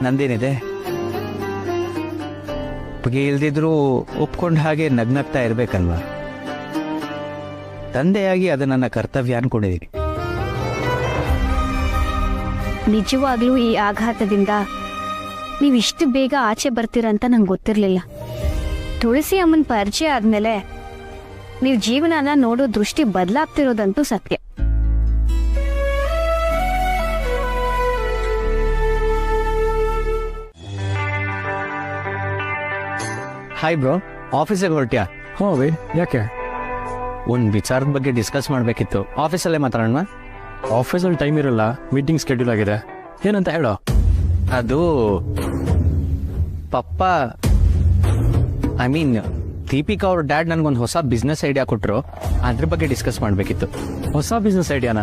ನಂದೇನಿದೆ? ಒಪ್ಪಿಗೆ ಇಲ್ದಿದ್ರು ಒಪ್ಕೊಂಡ ಹಾಗೆ ನಗ್ನಗ್ತಾ ಇರಬೇಕಲ್ವಾ? ತಂದೆಯಾಗಿ ಅದು ನನ್ನ ಕರ್ತವ್ಯ ಅನ್ಕೊಂಡಿದ್ದೀನಿ. ನಿಜವಾಗ್ಲೂ ಈ ಆಘಾತದಿಂದ ನೀವಿಷ್ಟು ಬೇಗ ಆಚೆ ಬರ್ತೀರಂತ ನಂಗೆ ಗೊತ್ತಿರಲಿಲ್ಲ. ತುಳಸಿ ಅಮ್ಮನ ಪರಿಚಯ ಆದ್ಮೇಲೆ ನೀವು ಜೀವನನ ನೋಡೋ ದೃಷ್ಟಿ ಬದಲಾಗ್ತಿರೋದಂತೂ ಸತ್ಯ. ಹಾಯ್ ಬ್ರೋ, ಆಫೀಸಿಗೆ ಹೊರಟ್ಯಾ? ಹ್ಞೂ ಬೈ, ಯಾಕೆ? ಒಂದು ವಿಚಾರದ ಬಗ್ಗೆ ಡಿಸ್ಕಸ್ ಮಾಡಬೇಕಿತ್ತು. ಆಫೀಸಲ್ಲೇ ಮಾತಾಡೋಣ? ಆಫೀಸಲ್ಲಿ ಟೈಮ್ ಇರಲ್ಲ, ಮೀಟಿಂಗ್ ಸ್ಕೆಡ್ಯೂಲ್ ಆಗಿದೆ. ಏನಂತ ಹೇಳೋ? ಅದು ಪಪ್ಪ, ಐ ಮೀನ್ ದೀಪಿಕಾ ಅವ್ರ ಡ್ಯಾಡ್ ನನಗೊಂದು ಹೊಸ ಬಿಸ್ನೆಸ್ ಐಡಿಯಾ ಕೊಟ್ಟರು. ಅದ್ರ ಬಗ್ಗೆ ಡಿಸ್ಕಸ್ ಮಾಡಬೇಕಿತ್ತು. ಹೊಸ ಬಿಸ್ನೆಸ್ ಐಡಿಯಾನ?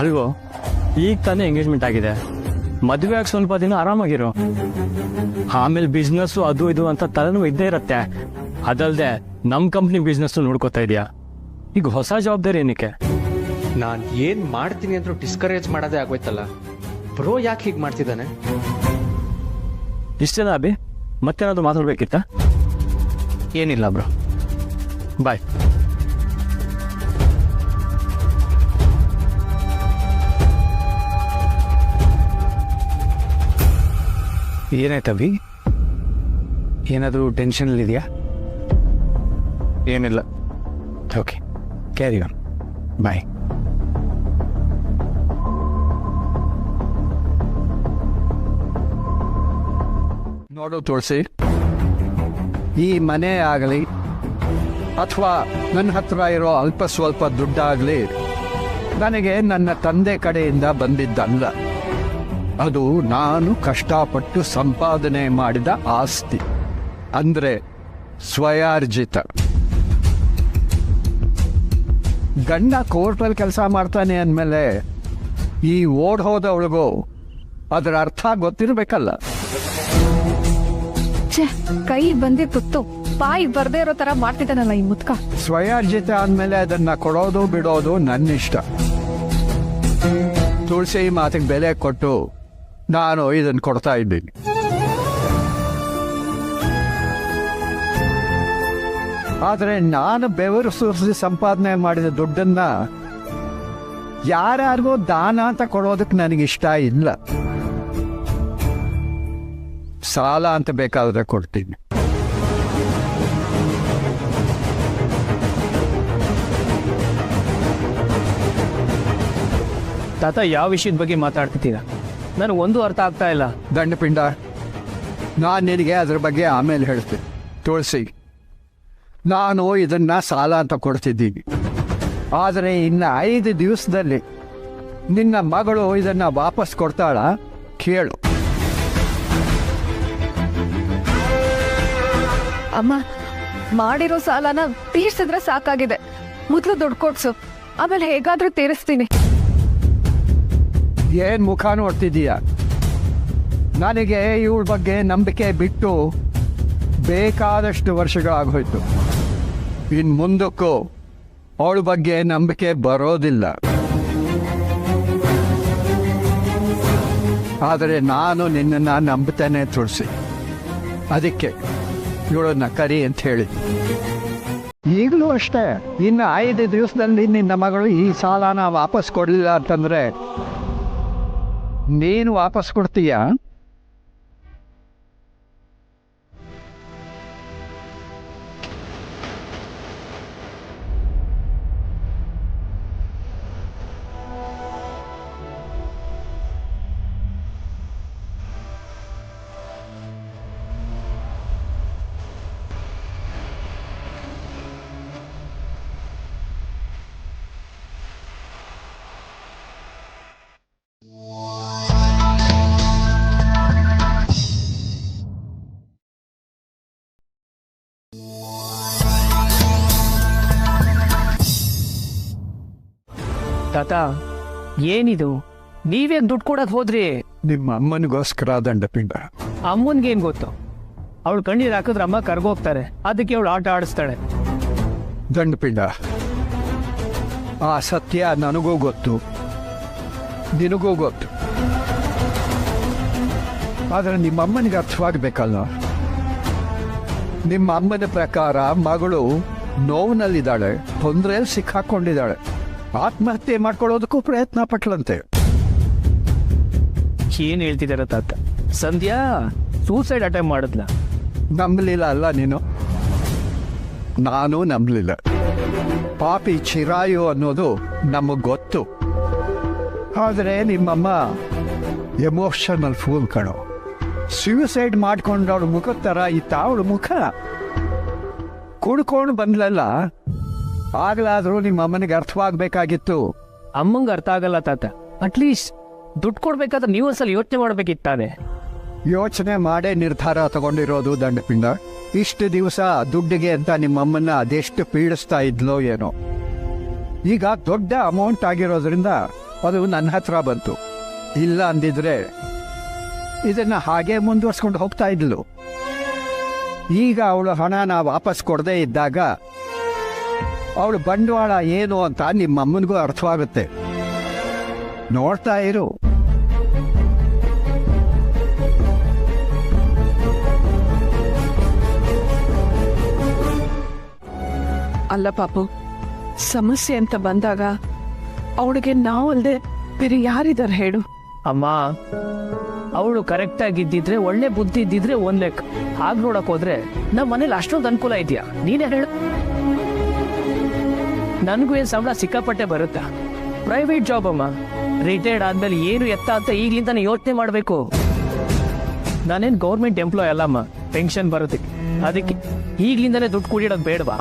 ಅಲ್ವೋ, ಈಗ ತಾನೇ ಎಂಗೇಜ್ಮೆಂಟ್ ಆಗಿದೆ, ಮದುವೆ ಆಗಿ ಸ್ವಲ್ಪ ದಿನ ಆರಾಮಾಗಿರೋ, ಆಮೇಲೆ ಬಿಸ್ನೆಸ್ಸು ಅದು ಇದು ಅಂತ ತಲೆನೂ ಇದ್ದೇ ಇರತ್ತೆ. ಅದಲ್ಲದೆ ನಮ್ಮ ಕಂಪ್ನಿ ಬಿಸ್ನೆಸ್ಸು ನೋಡ್ಕೋತಾ ಇದೆಯಾ, ಈಗ ಹೊಸ ಜವಾಬ್ದಾರಿ ಏನಕ್ಕೆ? ನಾನು ಏನು ಮಾಡ್ತೀನಿ ಅಂದ್ರೂ ಡಿಸ್ಕರೇಜ್ ಮಾಡೋದೇ ಆಗೋಯ್ತಲ್ಲ. ಬ್ರೋ ಯಾಕೆ ಹೀಗೆ ಮಾಡ್ತಿದ್ದಾನೆ? ಇಷ್ಟೇನಾ ಅಭಿ? ಮತ್ತೇನಾದ್ರು ಮಾತಾಡ್ಬೇಕಿತ್ತ? ಏನಿಲ್ಲ ಬ್ರೋ, ಬಾಯ್. ಏನಾಯ್ತವಿ? ಏನಾದರೂ ಟೆನ್ಷನಲ್ಲಿದೆಯಾ? ಏನಿಲ್ಲ. Okay, carry on. ಬಾಯ್. ನೋಡು ತುಳಸಿ, ಈ ಮನೆ ಆಗಲಿ ಅಥವಾ ನನ್ನ ಹತ್ರ ಇರೋ ಅಲ್ಪ ಸ್ವಲ್ಪ ದುಡ್ಡಾಗಲಿ ನನಗೆ ನನ್ನ ತಂದೆ ಕಡೆಯಿಂದ ಬಂದಿದ್ದಲ್ಲ. ಅದು ನಾನು ಕಷ್ಟಪಟ್ಟು ಸಂಪಾದನೆ ಮಾಡಿದ ಆಸ್ತಿ, ಅಂದರೆ ಸ್ವಯಾರ್ಜಿತ. ಗಂಡ ಕೋರ್ಟಲ್ಲಿ ಕೆಲಸ ಮಾಡ್ತಾನೆ ಅಂದಮೇಲೆ ಈ ಓಡ್ ಹೋದವಳಿಗೂ ಅದರ ಅರ್ಥ ಗೊತ್ತಿರಬೇಕಲ್ಲ. ಕೈ ಬಂದಿ ತುತ್ತು ಬಾಯಿ ಬರ್ದೇ ಇರೋ ತರ ಮಾಡ್ತಿದ್ದಾನಲ್ಲ ಈ ಮುದ್ಕ. ಸ್ವಯಾರ್ಜಿತ ಅಂದಮೇಲೆ ಅದನ್ನ ಕೊಡೋದು ಬಿಡೋದು ನನ್ನ ಇಷ್ಟ. ತುಳಸಿ ಮಾತಿಗೆ ಬೆಲೆ ಕೊಟ್ಟು ನಾನು ಇದನ್ನು ಕೊಡ್ತಾ ಇದ್ದೀನಿ. ಆದರೆ ನಾನು ಬೆವರು ಸುರಿಸಿ ಸಂಪಾದನೆ ಮಾಡಿದ ದುಡ್ಡನ್ನ ಯಾರ್ಯಾರಿಗೋ ದಾನ ಅಂತ ಕೊಡೋದಕ್ಕೆ ನನಗಿಷ್ಟ ಇಲ್ಲ. ಸಾಲ ಅಂತ ಬೇಕಾದ್ರೆ ಕೊಡ್ತೀನಿ. ತಾತ, ಯಾವ ವಿಷಯದ ಬಗ್ಗೆ ಮಾತಾಡ್ತಿದ್ದೀರಾ? ನನಗೆ ಒಂದು ಅರ್ಥ ಆಗ್ತಾ ಇಲ್ಲ. ದಂಡಪಿಂಡ, ನಾನು ನಿನಗೆ ಅದ್ರ ಬಗ್ಗೆ ಆಮೇಲೆ ಹೇಳ್ತೀನಿ. ತುಳಸಿ, ನಾನು ಇದನ್ನ ಸಾಲ ಅಂತ ಕೊಡ್ತಿದ್ದೀನಿ. ಆದರೆ ಇನ್ನು 5 ದಿವಸದಲ್ಲಿ ನಿನ್ನ ಮಗಳು ಇದನ್ನ ವಾಪಸ್ ಕೊಡ್ತಾಳ? ಕೇಳು. ಅಮ್ಮ, ಮಾಡಿರೋ ಸಾಲನ ತೀರ್ಸಿದ್ರೆ ಸಾಕಾಗಿದೆ. ಮೊದಲು ದುಡ್ಡು ಕೊಡ್ಸು, ಆಮೇಲೆ ಹೇಗಾದ್ರೂ ತೀರಿಸ್ತೀನಿ. ಏನ್ ಮುಖ ನೋಡ್ತಿದ್ದೀಯ? ನನಗೆ ಇವಳ ಬಗ್ಗೆ ನಂಬಿಕೆ ಬಿಟ್ಟು ಬೇಕಾದಷ್ಟು ವರ್ಷಗಳಾಗೋಯ್ತು. ಇನ್ನು ಮುಂದಕ್ಕೂ ಅವಳ ಬಗ್ಗೆ ನಂಬಿಕೆ ಬರೋದಿಲ್ಲ. ಆದರೆ ನಾನು ನಿನ್ನನ್ನು ನಂಬುತ್ತೇನೆ ತುಳಸಿ. ಅದಕ್ಕೆ ಇವಳನ್ನ ಕರಿ ಅಂತ ಹೇಳಿ. ಈಗಲೂ ಅಷ್ಟೇ, ಇನ್ನು 5 ದಿವಸದಲ್ಲಿ ನಿನ್ನ ಮಗಳು ಈ ಸಾಲನ ವಾಪಸ್ ಕೊಡಲಿಲ್ಲ ಅಂತಂದ್ರೆ ನೀನು ವಾಪಸ್ ಕೊಡ್ತೀಯಾ? ತಾತ, ಏನಿದು? ನೀವೇ ದುಡ್ಡು ಕೊಡಕ್ ಹೋದ್ರಿ? ನಿಮ್ಮ ಅಮ್ಮನಿಗೋಸ್ಕರ ದಂಡಪಿಂಡ. ಅಮ್ಮನ್ಗೇನ್ ಗೊತ್ತು? ಅವಳು ಕಣ್ಣೀರು ಹಾಕಿದ್ರೆ ಅಮ್ಮ ಕರ್ಗೋಗ್ತಾರೆ, ಅದಕ್ಕೆ ಅವಳು ಆಟ ಆಡಿಸ್ತಾಳೆ. ದಂಡಪಿಂಡ, ಆ ಸತ್ಯ ನನಗೂ ಗೊತ್ತು, ನಿನಗೂ ಗೊತ್ತು. ಆದರೆ ನಿಮ್ಮ ಅಮ್ಮನಿಗೆ ಅರ್ಥವಾಗಬೇಕಲ್ಲ. ನಿಮ್ಮ ಅಮ್ಮನ ಪ್ರಕಾರ ಮಗಳು ನೋವಿನಲ್ಲಿದ್ದಾಳೆ, ತೊಂದರೆಯಲ್ಲಿ ಸಿಕ್ಕಾಕೊಂಡಿದ್ದಾಳೆ. ಆತ್ಮಹತ್ಯೆ ಮಾಡ್ಕೊಳ್ಳೋದಕ್ಕೂ ಪ್ರಯತ್ನ ಪಟ್ಲಂತೆ. ಏನ್ ಹೇಳ್ತಿದಾರ ತಾತ? ಸಂಧ್ಯಾ ಸೂಸೈಡ್ ಅಟೆಂಪ್ಟ್ ಮಾಡಿದ್ಲ? ನಂಬಲಿಲ್ಲ ಅಲ್ಲ ನೀನು? ನಾನು ನಂಬಲಿಲ್ಲ. ಪಾಪಿ ಚಿರಾಯು ಅನ್ನೋದು ನಮಗೆ ಗೊತ್ತು. ಆದರೆ ನಿಮ್ಮಮ್ಮ ಎಮೋಷನಲ್ ಫೂಲ್ ಕಣೋ. ಸ್ಯೂಸೈಡ್ ಮಾಡ್ಕೊಂಡವಳ ಮುಖದ ಥರ ಇತ್ತ ಅವಳ ಮುಖ. ಕುಡ್ಕೊಂಡು ಬಂದ್ಲಲ್ಲ, ಆಗ್ಲಾದ್ರೂ ನಿಮ್ಮ ಅಮ್ಮನಿಗೆ ಅರ್ಥವಾಗಬೇಕಾಗಿತ್ತು. ಅಮ್ಮಂಗೆ ಅರ್ಥ ಆಗಲ್ಲ ತಾತ. ಅಟ್ಲೀಸ್ಟ್ ದುಡ್ಡು ಕೊಡ್ಬೇಕಾದ್ರೆ ನೀವು ಒಂದ್ಸಲ ಯೋಚನೆ ಮಾಡ್ಬೇಕಿತ್ತಾನೆ. ಯೋಚನೆ ಮಾಡೇ ನಿರ್ಧಾರ ತಗೊಂಡಿರೋದು ದಂಡಪಿಂಡ. ಇಷ್ಟು ದಿವಸ ದುಡ್ಡಿಗೆ ಅಂತ ನಿಮ್ಮಮ್ಮನ್ನ ಅದೆಷ್ಟು ಪೀಡಿಸ್ತಾ ಇದ್ಲೋ ಏನೋ. ಈಗ ದೊಡ್ಡ ಅಮೌಂಟ್ ಆಗಿರೋದ್ರಿಂದ ಅದು ನನ್ನ ಹತ್ರ ಬಂತು. ಇಲ್ಲ ಅಂದಿದ್ರೆ ಇದನ್ನ ಹಾಗೆ ಮುಂದುವರ್ಸ್ಕೊಂಡು ಹೋಗ್ತಾ ಇದ್ಲು. ಈಗ ಅವಳು ಹಣನ ವಾಪಸ್ ಕೊಡದೇ ಇದ್ದಾಗ ಅವಳು ಬಂಡವಾಳ ಏನು ಅಂತ ನಿಮ್ಮಮ್ಮನಿಗೂ ಅರ್ಥವಾಗುತ್ತೆ. ನೋಡ್ತಾ ಇರು. ಅಲ್ಲ ಪಾಪು, ಸಮಸ್ಯೆ ಅಂತ ಬಂದಾಗ ಅವಳಿಗೆ ನಾವಲ್ದೆ ಬೇರೆ ಯಾರಿದ್ದಾರೆ ಹೇಳು? ಅಮ್ಮ, ಅವಳು ಕರೆಕ್ಟ್ ಆಗಿದ್ದಿದ್ರೆ, ಒಳ್ಳೆ ಬುದ್ಧಿ ಇದ್ದಿದ್ರೆ ಒಂದ್ ಲೆಕ್ಕ. ಹಾಗೆ ನೋಡಕ್ ಹೋದ್ರೆ ನಮ್ಮ ಮನೇಲಿ ಅಷ್ಟೊಂದು ಅನುಕೂಲ ಇದೆಯಾ? ನೀನೇ ಹೇಳು. ನನಗೂ ಏನ್ ಸಂಬಳ ಸಿಕ್ಕಾಪಟ್ಟೆ ಬರುತ್ತಾ? ಪ್ರೈವೇಟ್ ಜಾಬ್ ಅಮ್ಮ. ರಿಟೈರ್ಡ್ ಆದ್ಮೇಲೆ ಏನು ಎತ್ತ ಅಂತ ಈಗ್ಲಿಂದಾನೆ ಯೋಚನೆ ಮಾಡ್ಬೇಕು. ನಾನೇನ್ ಗೌರ್ಮೆಂಟ್ ಎಂಪ್ಲಾಯ್ ಅಲ್ಲಮ್ಮ, ಪೆನ್ಷನ್ ಬರುತ್ತೆ. ಅದಕ್ಕೆ ಈಗ್ಲಿಂದಾನೆ ದುಡ್ಡು ಕೂಡಿಡೋದು ಬೇಡವಾ?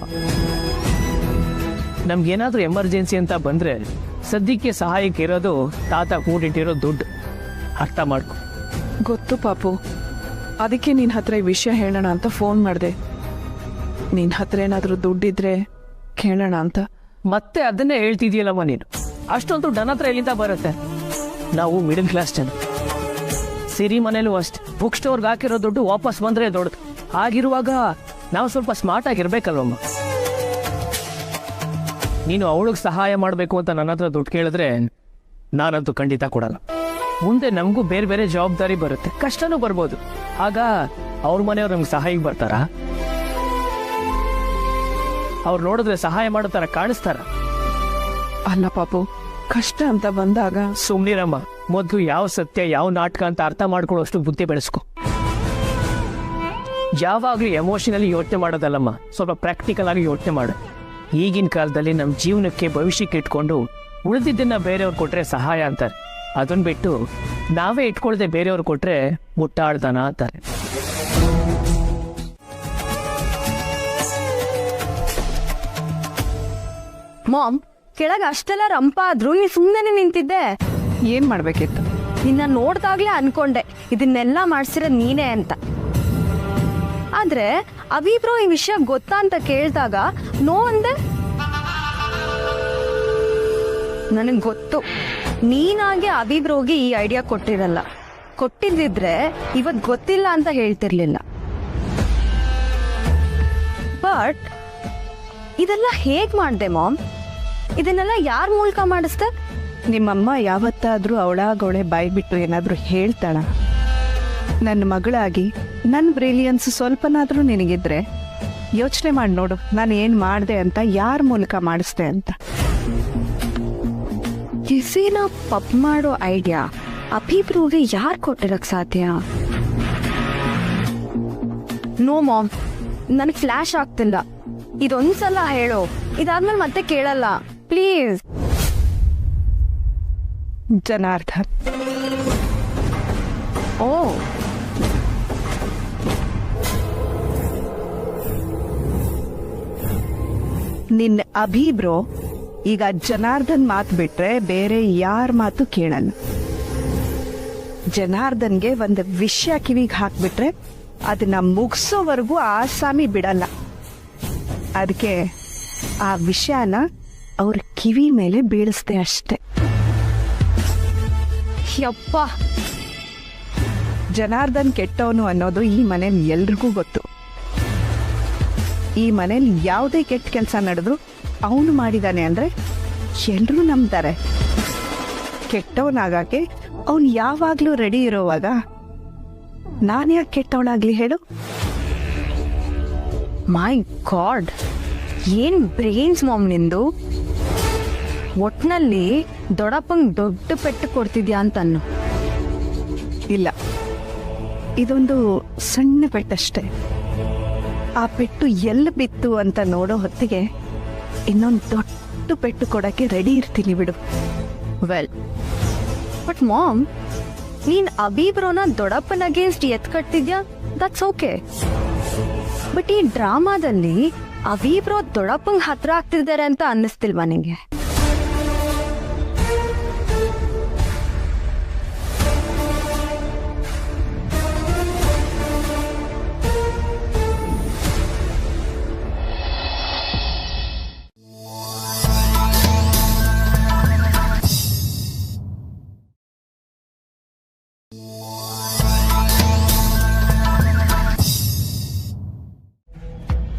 ನಮ್ಗೇನಾದ್ರೂ ಎಮರ್ಜೆನ್ಸಿ ಅಂತ ಬಂದ್ರೆ ಸದ್ಯಕ್ಕೆ ಸಹಾಯಕ್ಕೆ ಇರೋದು ತಾತ ಕೂಡಿಟ್ಟಿರೋ ದುಡ್ಡು. ಅರ್ಥ ಮಾಡ್ಕೊ. ಗೊತ್ತು ಪಾಪು, ಅದಕ್ಕೆ ನಿನ್ನ ಹತ್ರ ಈ ವಿಷಯ ಹೇಳೋಣ ಅಂತ ಫೋನ್ ಮಾಡಿದೆ. ನಿನ್ನ ಹತ್ರ ಏನಾದರೂ ದುಡ್ಡಿದ್ರೆ ಕೇಳೋಣ ಅಂತ. ಮತ್ತೆ ಅದನ್ನೇ ಹೇಳ್ತಿದ್ಯಲ್ಲಮ್ಮ ನೀನು. ಅಷ್ಟೊಂದು ನನ್ನ ಹತ್ರ ಎಲ್ಲಿಂದ ಬರುತ್ತೆ? ನಾವು ಮಿಡಲ್ ಕ್ಲಾಸ್ ಜನ. ಸಿರಿ ಮನೇಲೂ ಅಷ್ಟೆ, ಬುಕ್ ಸ್ಟೋರ್ಗೆ ಹಾಕಿರೋ ದುಡ್ಡು ವಾಪಸ್ ಬಂದ್ರೆ ದೊಡ್ಡದು. ಹಾಗಿರುವಾಗ ನಾವು ಸ್ವಲ್ಪ ಸ್ಮಾರ್ಟ್ ಆಗಿರ್ಬೇಕಲ್ವಮ್ಮ. ನೀನು ಅವಳಿಗೆ ಸಹಾಯ ಮಾಡಬೇಕು ಅಂತ ನನ್ನ ಹತ್ರ ದುಡ್ಡು ಕೇಳಿದ್ರೆ ನಾನಂತೂ ಖಂಡಿತ ಕೊಡಲ್ಲ. ಮುಂದೆ ನಮಗೂ ಬೇರೆ ಬೇರೆ ಜವಾಬ್ದಾರಿ ಬರುತ್ತೆ, ಕಷ್ಟನೂ ಬರ್ಬೋದು. ಆಗ ಅವ್ರ ಮನೆಯವ್ರು ನಮ್ಗೆ ಸಹಾಯಕ್ಕೆ ಬರ್ತಾರ? ಅವ್ರು ನೋಡಿದ್ರೆ ಸಹಾಯ ಮಾಡೋ ಥರ ಕಾಣಿಸ್ತಾರ? ಅಲ್ಲ ಪಾಪು, ಕಷ್ಟ ಅಂತ ಬಂದಾಗ ಸುಮ್ನಿರಮ್ಮ. ಮೊದಲು ಯಾವ ಸತ್ಯ ಯಾವ ನಾಟಕ ಅಂತ ಅರ್ಥ ಮಾಡ್ಕೊಳ್ಳೋಷ್ಟು ಬುದ್ಧಿ ಬೆಳೆಸ್ಕೊ. ಯಾವಾಗಲೂ ಎಮೋಷನಲಿ ಯೋಚನೆ ಮಾಡೋದಲ್ಲಮ್ಮ, ಸ್ವಲ್ಪ ಪ್ರಾಕ್ಟಿಕಲ್ ಆಗಿ ಯೋಚನೆ ಮಾಡು. ಈಗಿನ ಕಾಲದಲ್ಲಿ ನಮ್ಮ ಜೀವನಕ್ಕೆ ಭವಿಷ್ಯಕ್ಕೆ ಇಟ್ಕೊಂಡು ಉಳಿದಿದ್ದನ್ನ ಬೇರೆಯವ್ರು ಕೊಟ್ರೆ ಸಹಾಯ ಅಂತಾರೆ. ಅದನ್ನ ಬಿಟ್ಟು ನಾವೇ ಇಟ್ಕೊಳ್ದೆ ಬೇರೆಯವ್ರು ಕೊಟ್ರೆ ಮುಟ್ಟಾಳ್ತಾನ ಅಂತಾರೆ. ಮಾಮ್, ಕೆಳಗೆ ಅಷ್ಟೆಲ್ಲ ರಂಪ ಆದ್ರೂ ನೀ ಸುಮ್ಮನೆ ನಿಂತಿದ್ದೆ. ಏನ್ ಮಾಡ್ಬೇಕಿತ್ತು? ನಿನ್ನ ನೋಡ್ದಾಗ್ಲೇ ಅನ್ಕೊಂಡೆ ಇದನ್ನೆಲ್ಲ ಮಾಡ್ಸಿರೋದ್ ನೀನೇ ಅಂತ. ಆದ್ರೆ ಅವಿಬ್ರು ಈ ವಿಷಯ ಗೊತ್ತಾ ಅಂತ ಕೇಳಿದಾಗ ನೋ ಅಂದೆ. ನನಗ್ ಗೊತ್ತು, ನೀನಾಗೆ ಅವಿಬ್ರೋಗಿ ಈ ಐಡಿಯಾ ಕೊಟ್ಟಿರಲ್ಲ. ಕೊಟ್ಟಿದ್ದಿದ್ರೆ ಇವತ್ ಗೊತ್ತಿಲ್ಲ ಅಂತ ಹೇಳ್ತಿರ್ಲಿಲ್ಲ. ಬಟ್ ಇದೆಲ್ಲ ಹೇಗ್ ಮಾಡ್ದೆ ಮಾಮ್? ಇದನ್ನೆಲ್ಲ ಯಾರ ಮೂಲಕ ಮಾಡಿಸ್ದೆ? ನಿಮ್ಮಮ್ಮ ಯಾವತ್ತಾದ್ರೂ ಅವಳಾಗೊಳೆ ಬಾಯಿ ಬಿಟ್ಟು ಏನಾದರೂ ಹೇಳ್ತಾಳ? ನನ್ನ ಮಗಳಾಗಿ ನನ್ನ ಬ್ರಿಲಿಯನ್ಸ್ ಸ್ವಲ್ಪನಾದ್ರೂ ನಿನಗಿದ್ರೆ ಯೋಚನೆ ಮಾಡಿ ನೋಡು, ನಾನು ಏನು ಮಾಡಿದೆ ಅಂತ, ಯಾರ ಮೂಲಕ ಮಾಡಿಸ್ದೆ ಅಂತ. ಕಿಸಿನ ಪಬ್ ಮಾಡೋ ಐಡಿಯಾ ಅಭಿಪ್ರೂವ್ಗೆ ಯಾರು ಕೊಟ್ಟಿರಕ್ ಸಾಧ್ಯ? ನೋ ಮಾಮ್, ನನಗೆ ಫ್ಲಾಶ್ ಆಗ್ತಿಲ್ಲ. ಇದೊಂದ್ಸಲ ಹೇಳು, ಇದಾದ್ಮೇಲೆ ಮತ್ತೆ ಕೇಳಲ್ಲ ಪ್ಲೀಸ್. ಜನಾರ್ದನ್. ಓ, ನಿನ್ನ ಅಭಿಬ್ರೋ ಈಗ ಜನಾರ್ದನ್ ಮಾತು ಬಿಟ್ರೆ ಬೇರೆ ಯಾರ ಮಾತು ಕೇಳಲ್ಲ. ಜನಾರ್ದನ್ಗೆ ಒಂದು ವಿಷಯ ಕಿವಿಗೆ ಹಾಕ್ಬಿಟ್ರೆ ಅದನ್ನ ಮುಗಿಸೋವರೆಗೂ ಆಸಾಮಿ ಬಿಡಲ್ಲ. ಅದಕ್ಕೆ ಆ ವಿಷಯನ ಅವ್ರ ಕಿವಿ ಮೇಲೆ ಬೀಳಿಸ್ದೆ ಅಷ್ಟೆ. ಯಪ್ಪ, ಜನಾರ್ದನ್ ಕೆಟ್ಟವನು ಅನ್ನೋದು ಈ ಮನೇಲಿ ಎಲ್ರಿಗೂ ಗೊತ್ತು. ಈ ಮನೇಲಿ ಯಾವುದೇ ಕೆಟ್ಟ ಕೆಲಸ ನಡೆದ್ರು ಅವನು ಮಾಡಿದಾನೆ ಅಂದ್ರೆ ಎಲ್ರೂ ನಂಬ್ತಾರೆ. ಕೆಟ್ಟವನಾಗಕ್ಕೆ ಅವನು ಯಾವಾಗ್ಲೂ ರೆಡಿ ಇರೋವಾಗ ನಾನು ಯಾಕೆ ಕೆಟ್ಟವಳಾಗ್ಲಿ ಹೇಳು? ಮೈ ಗಾಡ್, ಏನ್ ಬ್ರೈನ್ಸ್ ಮಾಮ್ ನಿಂದು. ಒಟ್ನಲ್ಲಿ ದೊಡ್ಡಪ್ಪಂಗ್ ದೊಡ್ಡ ಪೆಟ್ಟು ಕೊಡ್ತಿದ್ಯಾ ಅಂತ ಅನ್ನು. ಇಲ್ಲ, ಇದೊಂದು ಸಣ್ಣ ಪೆಟ್ಟಷ್ಟೇ. ಆ ಪೆಟ್ಟು ಎಲ್ಲಿ ಬಿತ್ತು ಅಂತ ನೋಡೋ ಹೊತ್ತಿಗೆ ಇನ್ನೊಂದು ದೊಡ್ಡ ಪೆಟ್ಟು ಕೊಡಕ್ಕೆ ರೆಡಿ ಇರ್ತೀನಿ ಬಿಡು. ವೆಲ್, ಬಟ್ ಮಾಮ್, ನೀನ್ ಅಭಿಬ್ರೋನ ದೊಡ್ಡಪ್ಪನ ಅಗೇನ್ಸ್ಟ್ ಎತ್ ಕಟ್ತಿದ್ಯಾ, ದಟ್ಸ್ ಓಕೆ. ಬಟ್ ಈ ಡ್ರಾಮಾದಲ್ಲಿ ಅಭಿಬ್ರೋ ದೊಡ್ಡಪ್ಪಂಗ್ ಹತ್ರ ಆಗ್ತಿದ್ದಾರೆ ಅಂತ ಅನ್ನಿಸ್ತಿಲ್ವಾ ನಿಂಗೆ?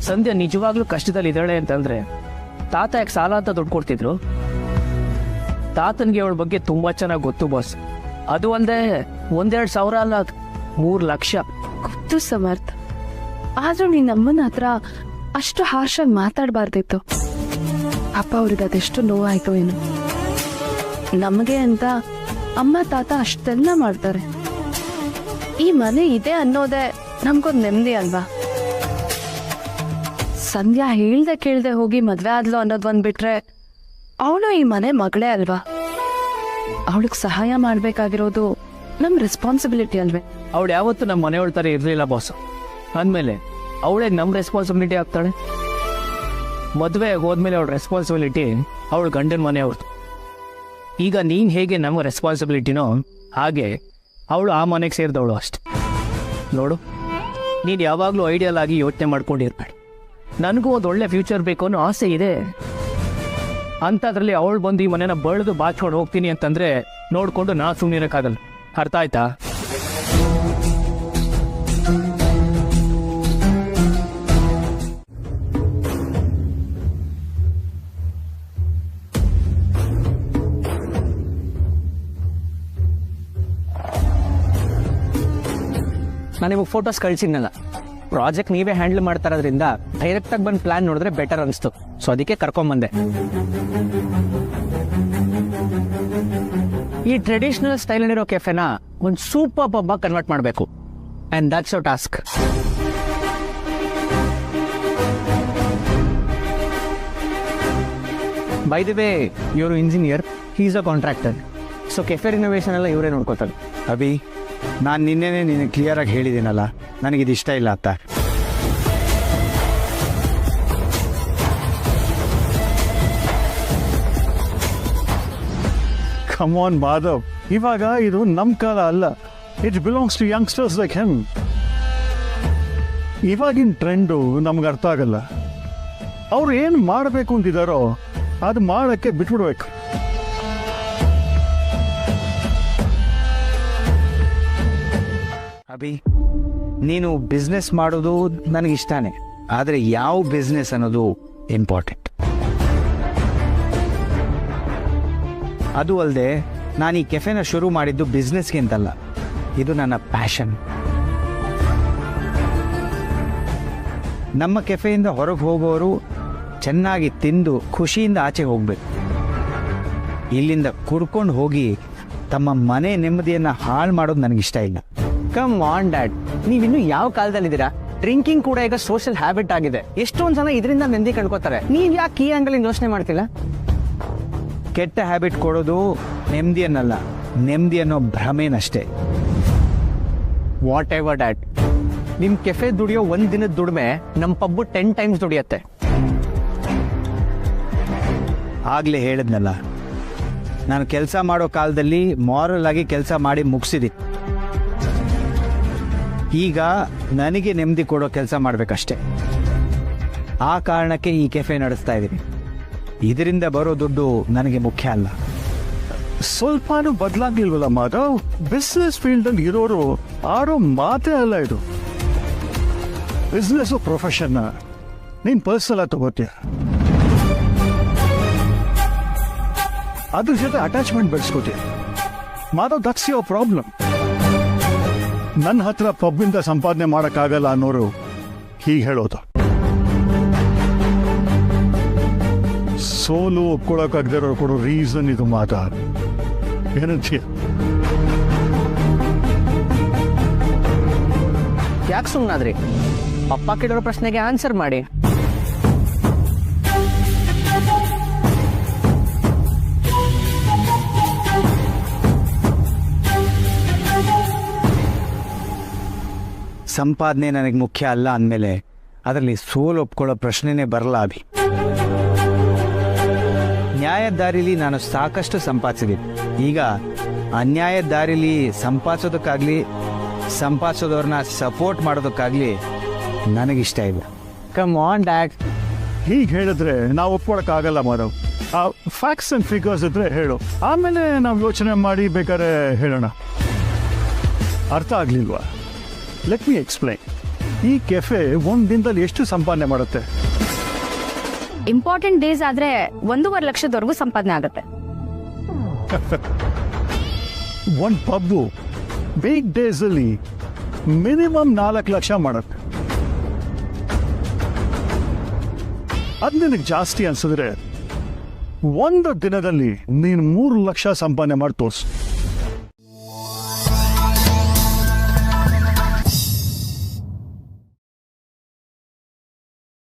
ಸಂಧ್ಯಾ ನಿಜವಾಗ್ಲೂ ಕಷ್ಟದಲ್ಲಿ ಇದ್ದಾಳೆ ಅಂತಂದ್ರೆ ತಾತ ಯಾಕೆ ಸಾಲ ಅಂತ ದುಡ್ಡು ಕೊಡ್ತಿದ್ರು? ತಾತನಿಗೆ ಅವಳ ಬಗ್ಗೆ ತುಂಬಾ ಚೆನ್ನಾಗಿ ಗೊತ್ತು ಬಾಸ್. ಅದು ಒಂದೇ 1-2 ಸಾವಿರ ಅಲ್ಲ, 3 ಲಕ್ಷ. ಗೊತ್ತು ಸಮರ್ಥ, ಆದ್ರೂ ನಿನ್ನ ಅಮ್ಮನ ಹತ್ರ ಅಷ್ಟು ಹಾರ್ಷಾಗಿ ಮಾತಾಡಬಾರ್ದಿತ್ತು. ಅಪ್ಪ ಅವ್ರಿಗೆ ಅದೆಷ್ಟು ನೋವಾಯ್ತು ಏನು. ನಮಗೆ ಅಂತ ಅಮ್ಮ ತಾತ ಅಷ್ಟೆಲ್ಲ ಮಾಡ್ತಾರೆ. ಈ ಮನೆ ಇದೆ ಅನ್ನೋದೇ ನಮ್ಗೊಂದು ನೆಮ್ಮದಿ ಅಲ್ವಾ? ಸಂಧ್ಯಾ ಹೇಳ್ದೆ ಕೇಳ್ದೆ ಹೋಗಿ ಮದ್ವೆ ಆದ್ಲು ಅನ್ನೋದು ಒಂದ್ ಬಿಟ್ರೆ ಅವಳು ಈ ಮನೆ ಮಗಳೇ ಅಲ್ವಾ? ಅವಳಿಗೆ ಸಹಾಯ ಮಾಡ್ಬೇಕಾಗಿರೋದು ನಮ್ ರೆಸ್ಪಾನ್ಸಿಬಿಲಿಟಿ ಅಲ್ವೇ? ಅವಳು ಯಾವತ್ತೂ ನಮ್ಮ ಮನೆಯವಳ ಥರ ಇರಲಿಲ್ಲ ಬಾಸ್. ಅಂದಮೇಲೆ ಅವಳೇ ನಮ್ಮ ರೆಸ್ಪಾನ್ಸಿಬಿಲಿಟಿ ಆಗ್ತಾಳೆ. ಮದುವೆ ಹೋದ್ಮೇಲೆ ಅವಳ ರೆಸ್ಪಾನ್ಸಿಬಿಲಿಟಿ ಅವಳ ಗಂಡನ ಮನೆಯವ್ರದ್ದು. ಈಗ ನೀನು ಹೇಗೆ ನಮ್ಮ ರೆಸ್ಪಾನ್ಸಿಬಿಲಿಟಿನೋ ಹಾಗೆ ಅವಳು ಆ ಮನೆಗೆ ಸೇರಿದವಳು ಅಷ್ಟೆ. ನೋಡು, ನೀನು ಯಾವಾಗಲೂ ಐಡಿಯಲ್ ಆಗಿ ಯೋಚನೆ ಮಾಡ್ಕೊಂಡಿರ್ಬೇಡಿ. ನನಗೂ ಒಂದು ಒಳ್ಳೆ ಫ್ಯೂಚರ್ ಬೇಕು ಅನ್ನೋ ಆಸೆ ಇದೆ. ಅಂಥದ್ರಲ್ಲಿ ಅವಳು ಬಂದು ಈ ಮನೆನ ಬಳ್ದು ಬಾಚ್ಕೊಂಡು ಹೋಗ್ತೀನಿ ಅಂತಂದರೆ ನೋಡಿಕೊಂಡು ನಾ ಸುಮ್ಮನಿರೋಕ್ಕಾಗಲ್ಲ. ಅರ್ಥ ಆಯ್ತಾ? ನಾನು ನಿಮಗೆ ಫೋಟೋಸ್ ಕಳಿಸಿದ್ನಲ್ಲ, ಪ್ರಾಜೆಕ್ಟ್ ನೀವೇ ಹ್ಯಾಂಡಲ್ ಮಾಡ್ತಾ ಇರೋದ್ರಿಂದ ಡೈರೆಕ್ಟಾಗಿ ಬಂದು ಪ್ಲಾನ್ ನೋಡಿದ್ರೆ ಬೆಟರ್ ಅನಿಸ್ತು. ಸೊ ಅದಕ್ಕೆ ಕರ್ಕೊಂಬಂದೆ. ಈ ಟ್ರೆಡಿಷನಲ್ ಸ್ಟೈಲಲ್ಲಿರೋ ಕೆಫೆನ ಒಂದು ಸೂಪರ್ ಪಬ್ ಆಗಿ ಕನ್ವರ್ಟ್ ಮಾಡಬೇಕು. And that's your task. By the way, ಇವರು engineer, he is a contractor. So cafe renovation ಎಲ್ಲ ಇವರೇ ನೋಡ್ಕೋತಾರೆ. ಅಭಿ, ನಾನು ನಿನ್ನೆನೇ ನೀನು ಕ್ಲಿಯರಾಗಿ ಹೇಳಿದ್ದೀನಲ್ಲ, ನನಗಿದು ಇಷ್ಟ ಇಲ್ಲ ಅಂತ. ಕಮ್ ಆನ್ ಮಾಧವ್, ಇವಾಗ ಇದು ನಮ್ಮ ಕಾಲ ಅಲ್ಲ. It belongs to youngsters like him. ಇವಾಗಿನ ಟ್ರೆಂಡು ನಮ್ಗೆ ಅರ್ಥ ಆಗಲ್ಲ. ಅವ್ರು ಏನು ಮಾಡಬೇಕು ಅಂತಿದ್ದಾರೋ ಅದು ಮಾಡೋಕ್ಕೆ ಬಿಟ್ಬಿಡ್ಬೇಕು. ಅಭಿ, ನೀನು ಬಿಸ್ನೆಸ್ ಮಾಡೋದು ನನಗಿಷ್ಟಾನೆ, ಆದರೆ ಯಾವ ಬಿಸ್ನೆಸ್ ಅನ್ನೋದು ಇಂಪಾರ್ಟೆಂಟ್. ಅದು ಅಲ್ಲದೆ ನಾನು ಈ ಕೆಫೆನ ಶುರು ಮಾಡಿದ್ದು ಬಿಸ್ನೆಸ್ಗೆ ಅಂತಲ್ಲ, ಇದು ನನ್ನ ಪ್ಯಾಷನ್. ನಮ್ಮ ಕೆಫೆಯಿಂದ ಹೊರಗೆ ಹೋಗೋರು ಚೆನ್ನಾಗಿ ತಿಂದು ಖುಷಿಯಿಂದ ಆಚೆ ಹೋಗಬೇಕು. ಇಲ್ಲಿಂದ ಕುಡ್ಕೊಂಡು ಹೋಗಿ ತಮ್ಮ ಮನೆ ನೆಮ್ಮದಿಯನ್ನು ಹಾಳು ಮಾಡೋದು ನನಗಿಷ್ಟ ಇಲ್ಲ. ಕಮ್ ಆನ್ ಡ್ಯಾಡ್, ನೀವಿನ್ನೂ ಯಾವ ಕಾಲದಲ್ಲಿದ್ದೀರಾ? ಡ್ರಿಂಕಿಂಗ್ ಕೂಡ ಈಗ ಸೋಷಿಯಲ್ ಹ್ಯಾಬಿಟ್ ಆಗಿದೆ. ಎಷ್ಟೊಂದು ಜನ ಇದರಿಂದ ನೆಮ್ಮದಿ ಕಂಡ್ಕೋತಾರೆ. ನೀವು ಯಾಕೆ ಈ ಆಂಗಲ್ ಯೋಚನೆ ಮಾಡ್ತಿಲ್ಲ? ಕೆಟ್ಟ ಹ್ಯಾಬಿಟ್ ಕೊಡೋದು ನೆಮ್ಮದಿ ಅನ್ನಲ್ಲ, ನೆಮ್ಮದಿ ಅನ್ನೋ ಭ್ರಮೇನಷ್ಟೇ. ವಾಟ್ ಎವರ್ ಡ್ಯಾಡ್, ನಿಮ್ಮ ಕೆಫೆ ದುಡಿಯೋ 1 ದಿನದ ದುಡಿಮೆ ನಮ್ಮ ಪಬ್ಬು 10 ಟೈಮ್ಸ್ ದುಡಿಯತ್ತೆ. ಆಗಲೇ ಹೇಳಿದ್ನಲ್ಲ, ನಾನು ಕೆಲಸ ಮಾಡೋ ಕಾಲದಲ್ಲಿ ಮಾರಲ್ ಆಗಿ ಕೆಲಸ ಮಾಡಿ ಮುಗಿಸಿದ್ದೀನಿ. ಈಗ ನನಗೆ ನೆಮ್ಮದಿ ಕೊಡೋ ಕೆಲಸ ಮಾಡಬೇಕಷ್ಟೆ. ಆ ಕಾರಣಕ್ಕೆ ಈ ಕೆಫೆ ನಡೆಸ್ತಾ ಇದ್ದೀನಿ. ಇದರಿಂದ ಬರೋ ದುಡ್ಡು ನನಗೆ ಮುಖ್ಯ ಅಲ್ಲ. ಸ್ವಲ್ಪನೂ ಬದಲಾಗ್ಲಿಲ್ವಲ್ಲ ಮಾಧವ್? ಬಿಸ್ನೆಸ್ ಫೀಲ್ಡಲ್ಲಿ ಇರೋರು ಆಡೋ ಮಾತೇ ಅಲ್ಲ ಇದು. ಬಿಸ್ನೆಸ್ಸು ಪ್ರೊಫೆಷನ್ನ ನೀನು ಪರ್ಸನಲ್ ಆಗಿ ತಗೋತೀಯ, ಅದ್ರ ಜೊತೆ ಅಟ್ಯಾಚ್ಮೆಂಟ್ ಬೆಳೆಸ್ಕೋತೀಯ. Madhav, that's your problem. ನನ್ನ ಹತ್ರ ಪಬ್ಬಿಂದ ಸಂಪಾದನೆ ಮಾಡೋಕ್ಕಾಗಲ್ಲ ಅನ್ನೋರು ಹೀಗೆ ಹೇಳೋದು. ಸೋಲು ಒಪ್ಕೊಳಕ್ಕಾಗದಿರೋ ಕೊಡೋ ರೀಸನ್ ಇದು ಮಾತಾ ಏನಂತೀಯ? ಯಾಕೆ ಸುಮ್ಮನಾದ್ರಿ? ಪಪ್ಪ ಕೇಳಿರೋ ಪ್ರಶ್ನೆಗೆ ಆನ್ಸರ್ ಮಾಡಿ. ಸಂಪಾದನೆ ನನಗೆ ಮುಖ್ಯ ಅಲ್ಲ ಅಂದಮೇಲೆ ಅದರಲ್ಲಿ ಸೋಲು ಒಪ್ಕೊಳ್ಳೋ ಪ್ರಶ್ನೆನೇ ಬರಲ್ಲ ಅಭಿ. ನ್ಯಾಯದ ದಾರಿಲಿ ನಾನು ಸಾಕಷ್ಟು ಸಂಪಾದಿಸಿದ್ದೀನಿ. ಈಗ ಅನ್ಯಾಯದ ದಾರಿಲಿ ಸಂಪಾದಿಸೋದಕ್ಕಾಗಲಿ ಸಂಪಾದಿಸೋದವ್ರನ್ನ ಸಪೋರ್ಟ್ ಮಾಡೋದಕ್ಕಾಗಲಿ ನನಗಿಷ್ಟ ಇಲ್ಲ. Come on dad. ಹೀಗೆ ಹೇಳಿದ್ರೆ ನಾವು ಒಪ್ಕೊಳಕ್ಕಾಗಲ್ಲ ಮಾಧವ್. ಆ ಫ್ಯಾಕ್ಟ್ಸ್ ಆ್ಯಂಡ್ ಫಿಗರ್ಸ್ ಇದ್ರೆ ಹೇಳು, ಆಮೇಲೆ ನಾವು ಯೋಚನೆ ಮಾಡಿ ಬೇಕಾದ್ರೆ ಹೇಳೋಣ. ಅರ್ಥ ಆಗ್ಲಿಲ್ವಾ? Let me explain. ಈ ಕೆಫೆ ಒಂದು ದಿನದಲ್ಲಿ ಎಷ್ಟು ಸಂಪಾದನೆ ಮಾಡುತ್ತೆ? ಇಂಪಾರ್ಟೆಂಟ್ ಡೇಸ್ ಆದ್ರೆ 1.5 ಲಕ್ಷದವರೆಗೂ ಸಂಪಾದನೆ ಆಗುತ್ತೆ. ಒಂದು ಪಬ್ಬು ವೀಕ್ ಡೇಸ್ ಅಲ್ಲಿ ಮಿನಿಮಮ್ 4 ಲಕ್ಷ ಮಾಡುತ್ತೆ. ಅದು ನಿನಗೆ ಜಾಸ್ತಿ ಅನ್ಸಿದ್ರೆ ಒಂದು ದಿನದಲ್ಲಿ ನೀನು 3 ಲಕ್ಷ ಸಂಪಾದನೆ ಮಾಡಿ ತೋರಿಸು.